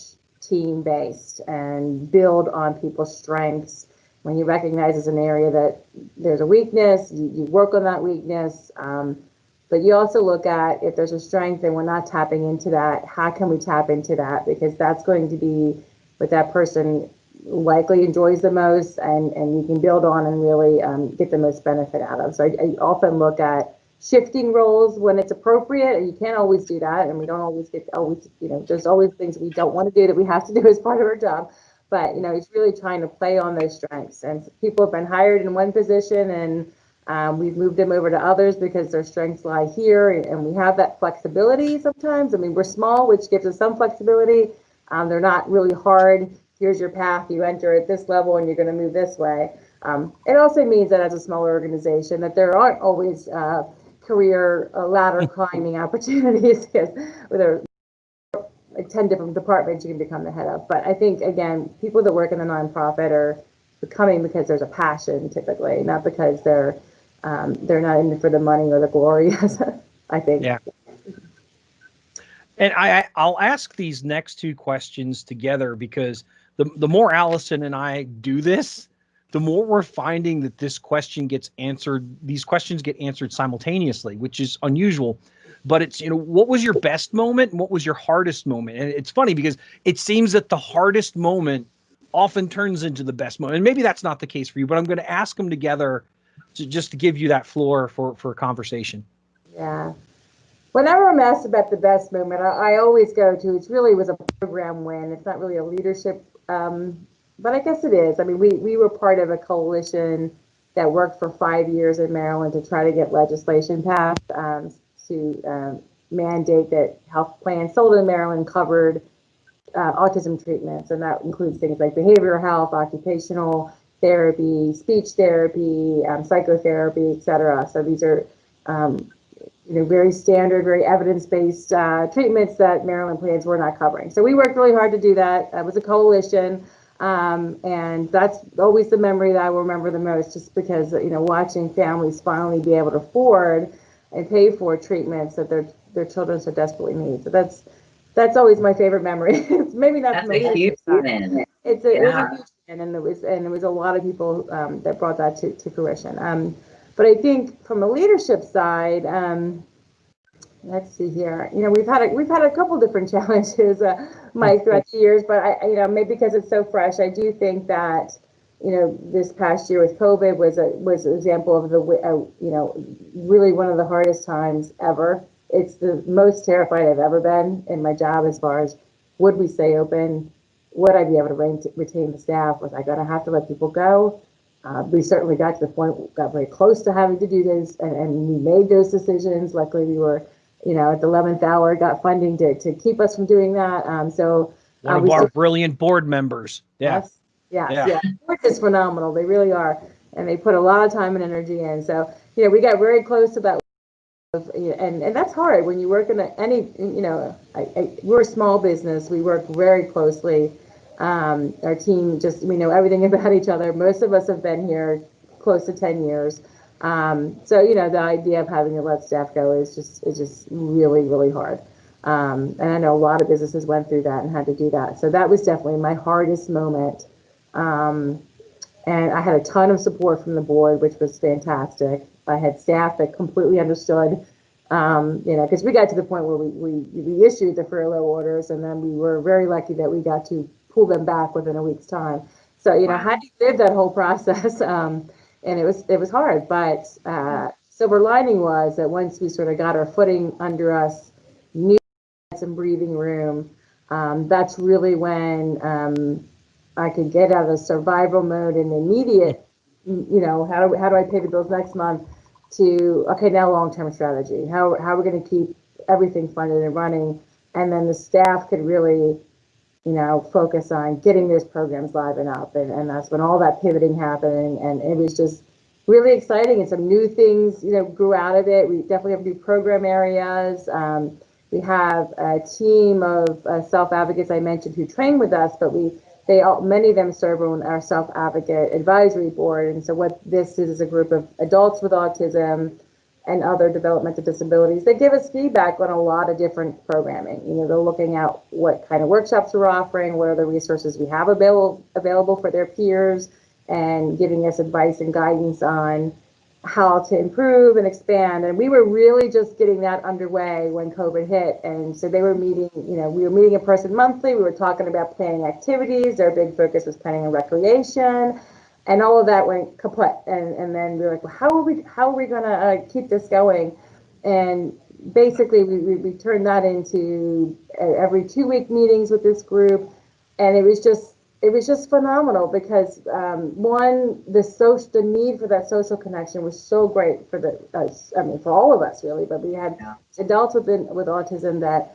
team-based and build on people's strengths. When you recognize as an area that there's a weakness, you work on that weakness. But you also look at, if there's a strength and we're not tapping into that, how can we tap into that? Because that's going to be what that person likely enjoys the most, and you can build on and really get the most benefit out of. So I often look at shifting roles when it's appropriate, and you can't always do that, and we don't always there's always things we don't want to do that we have to do as part of our job. but it's really trying to play on those strengths. And people have been hired in one position, and we've moved them over to others because their strengths lie here, and we have that flexibility sometimes. I mean, we're small, which gives us some flexibility. They're not really hard. Here's your path. You enter at this level, and you're going to move this way. It also means that as a smaller organization, that there aren't always career ladder climbing opportunities, because with like 10 different departments you can become the head of. But I think, again, people that work in the nonprofit are becoming because there's a passion, typically, not because they're not in it for the money or the glory, I think. Yeah. And I'll ask these next two questions together, because the more Alison and I do this, the more we're finding that these questions get answered simultaneously, which is unusual. But it's, what was your best moment and what was your hardest moment? And it's funny because it seems that the hardest moment often turns into the best moment. And maybe that's not the case for you, but I'm going to ask them together just to give you that floor for a conversation. Yeah. Whenever I'm asked about the best moment, I always go to, it really was a program win. It's not really a leadership, but I guess it is. I mean, we were part of a coalition that worked for 5 years in Maryland to try to get legislation passed to mandate that health plans sold in Maryland covered autism treatments. And that includes things like behavioral health, occupational therapy, speech therapy, psychotherapy, et cetera. So these are very standard, very evidence-based treatments that Maryland plans were not covering. So we worked really hard to do that. It was a coalition, and that's always the memory that I will remember the most, just because watching families finally be able to afford and pay for treatments that their children so desperately need. So that's always my favorite memory. It's maybe not That's the a huge win. it was a huge win, and it was a lot of people that brought that to fruition. But I think from a leadership side, let's see here. We've had a couple different challenges, Mike, throughout the years. But I maybe because it's so fresh, I do think that this past year with COVID was an example of really one of the hardest times ever. It's the most terrified I've ever been in my job, as far as would we stay open, would I be able to retain the staff, was I going to have to let people go? We certainly got to the point, got very close to having to do this, and we made those decisions. Luckily, we were, at the 11th hour, got funding to keep us from doing that. One of our brilliant board members. Yeah. Yes. Board is phenomenal. They really are, and they put a lot of time and energy in. So, we got very close to that. And that's hard when you work in we're a small business. We work very closely. Our team, we know everything about each other. Most of us have been here close to 10 years. The idea of having to let staff go is just really, really hard. And I know a lot of businesses went through that and had to do that. So that was definitely my hardest moment. And I had a ton of support from the board, which was fantastic. I had staff that completely understood, because we got to the point where we issued the furlough orders, and then we were very lucky that we got to pull them back within a week's time. So, how do you live that whole process? And it was hard, but silver lining was that once we sort of got our footing under us, knew we had some breathing room, that's really when I could get out of survival mode and immediate, how do I pay the bills next month, to, okay, now long-term strategy. How are we going to keep everything funded and running? And then the staff could really, focus on getting those programs live and up. And that's when all that pivoting happened. And it was just really exciting. And some new things, grew out of it. We definitely have new program areas. We have a team of self-advocates I mentioned who train with us, but many of them serve on our self-advocate advisory board. And so what this is a group of adults with autism and other developmental disabilities. They give us feedback on a lot of different programming. They're looking at what kind of workshops we're offering, what are the resources we have available for their peers, and giving us advice and guidance on how to improve and expand. And we were really just getting that underway when COVID hit. And so they were meeting, we were meeting in person monthly. We were talking about planning activities. Their big focus was planning and recreation. And all of that went kaput. And then we were like, well, how are we going to keep this going? And basically, we turned that into every 2-week meetings with this group. And it was just it was just phenomenal because one, the need for that social connection was so great for for all of us really, but we had adults with autism that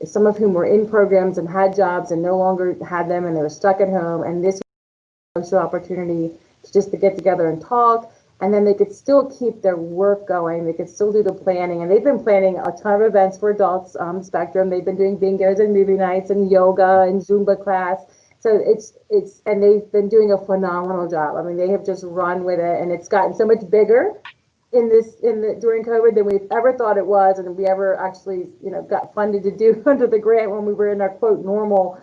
some of whom were in programs and had jobs and no longer had them, and they were stuck at home, and this was a social opportunity to get together and talk. And then they could still keep their work going. They could still do the planning. And they've been planning a ton of events for adults spectrum. They've been doing bingos and movie nights and yoga and Zumba class. So and they've been doing a phenomenal job. I mean, they have just run with it, and it's gotten so much bigger during COVID than we've ever thought it was, and we ever actually, got funded to do under the grant when we were in our quote normal,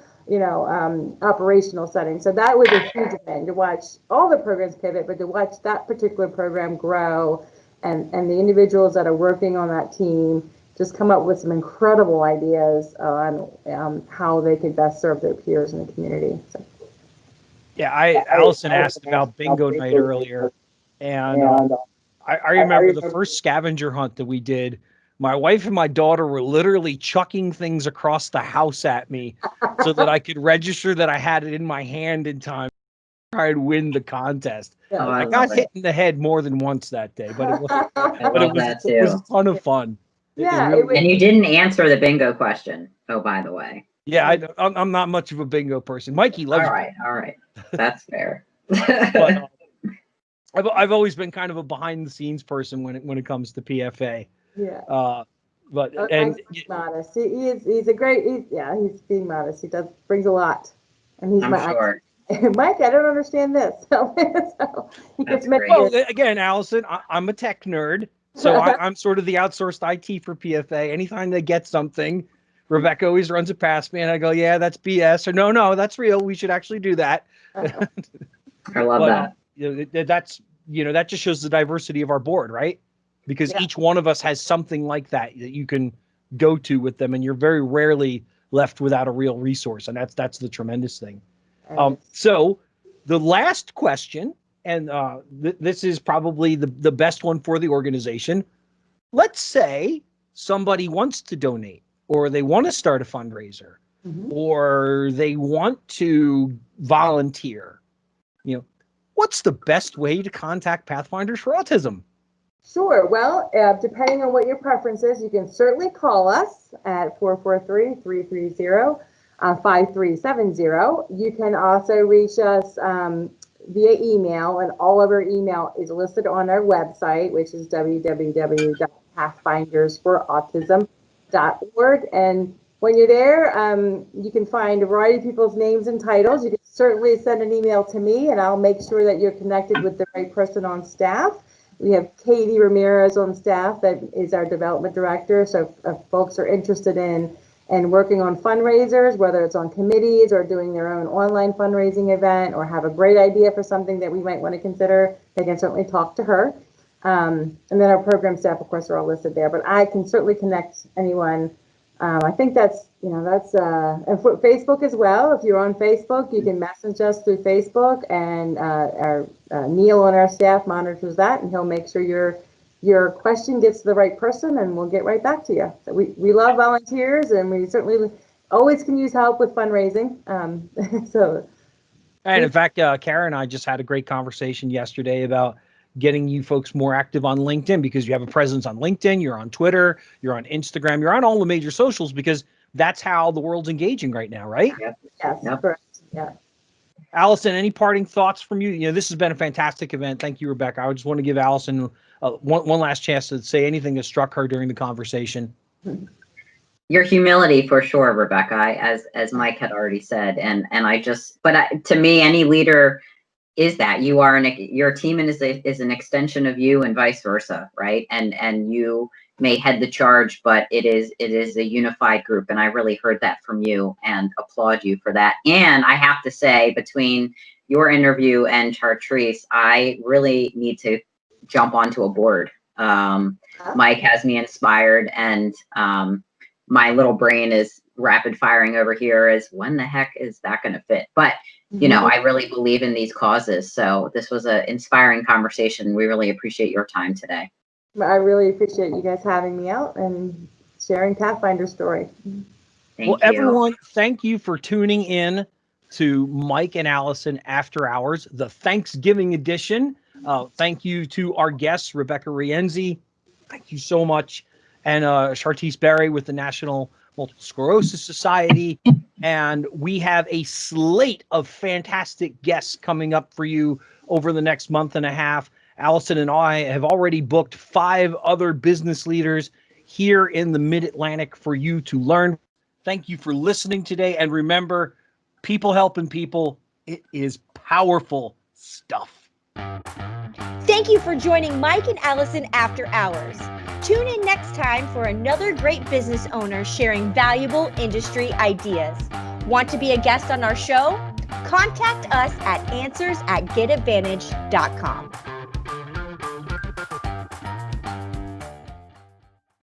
operational setting. So that was a huge event to watch all the programs pivot, but to watch that particular program grow and the individuals that are working on that team just come up with some incredible ideas on how they could best serve their peers in the community. So. Yeah, Alison asked about bingo night earlier, and I remember the first scavenger hunt that we did. My wife and my daughter were literally chucking things across the house at me so that I could register that I had it in my hand in time to try and win the contest. Oh, I got hit in the head more than once that day, but it was a ton of fun. Yeah, and you didn't answer the bingo question. Oh, by the way. Yeah, I'm not much of a bingo person. Mikey loves. All right, that's fair. But, I've always been kind of a behind the scenes person when it comes to PFA. Yeah. And he's modest. He's being modest. He brings a lot, and he's sure. Mike, I don't understand this. So he gets made. Well, again, Alison, I'm a tech nerd, so I'm sort of the outsourced IT for PFA. Anytime they get something, Rebecca always runs it past me, and I go, "Yeah, that's BS," or "No, that's real. We should actually do that." I love that. That just shows the diversity of our board, right? Because each one of us has something like that you can go to with them, and you're very rarely left without a real resource, and that's the tremendous thing. So the last question, and this is probably the best one for the organization. Let's say somebody wants to donate, or they want to start a fundraiser, or they want to volunteer. What's the best way to contact Pathfinders for Autism? Sure. Well, depending on what your preference is, you can certainly call us at 443-330-5370. You can also reach us via email, and all of our email is listed on our website, which is www.pathfindersforautism.org. And when you're there, you can find a variety of people's names and titles. You can certainly send an email to me, and I'll make sure that you're connected with the right person on staff. We have Katie Ramirez on staff that is our development director. So if folks are interested in working on fundraisers, whether it's on committees or doing their own online fundraising event, or have a great idea for something that we might want to consider, they can certainly talk to her. And then our program staff, of course, are all listed there. But I can certainly connect anyone. I think that's and for Facebook as well. If you're on Facebook, you can message us through Facebook, and our Neil on our staff monitors that, and he'll make sure your question gets to the right person, and we'll get right back to you. So we love volunteers, and we certainly always can use help with fundraising. And in fact, Kara and I just had a great conversation yesterday about getting you folks more active on LinkedIn, because you have a presence on LinkedIn, you're on Twitter, you're on Instagram, you're on all the major socials, because that's how the world's engaging right now, right? Yep. Yes, correct. Yeah. Alison, any parting thoughts from you? This has been a fantastic event. Thank you, Rebecca. I just want to give Alison one last chance to say anything that struck her during the conversation. Your humility, for sure, Rebecca, as Mike had already said, and to me, any leader is that you are your team is an extension of you, and vice versa, right? And you may head the charge, but it is a unified group, and I really heard that from you, and applaud you for that. And I have to say, between your interview and Chartrice, I really need to jump onto a board. Mike has me inspired, and my little brain is rapid firing over here as when the heck is that going to fit? But I really believe in these causes. So this was an inspiring conversation. We really appreciate your time today. I really appreciate you guys having me out and sharing Pathfinder's story. Thank you. Everyone, thank you for tuning in to Mike and Allison After Hours, the Thanksgiving edition. Thank you to our guests, Rebecca Rienzi. Thank you so much. And Chartice Berry with the National Multiple Sclerosis Society. And we have a slate of fantastic guests coming up for you over the next month and a half. Allison and I have already booked 5 other business leaders here in the Mid-Atlantic for you to learn. Thank you for listening today. And remember, people helping people, it is powerful stuff. Thank you for joining Mike and Allison After Hours. Tune in next time for another great business owner sharing valuable industry ideas. Want to be a guest on our show? Contact us at answers@getadvantage.com.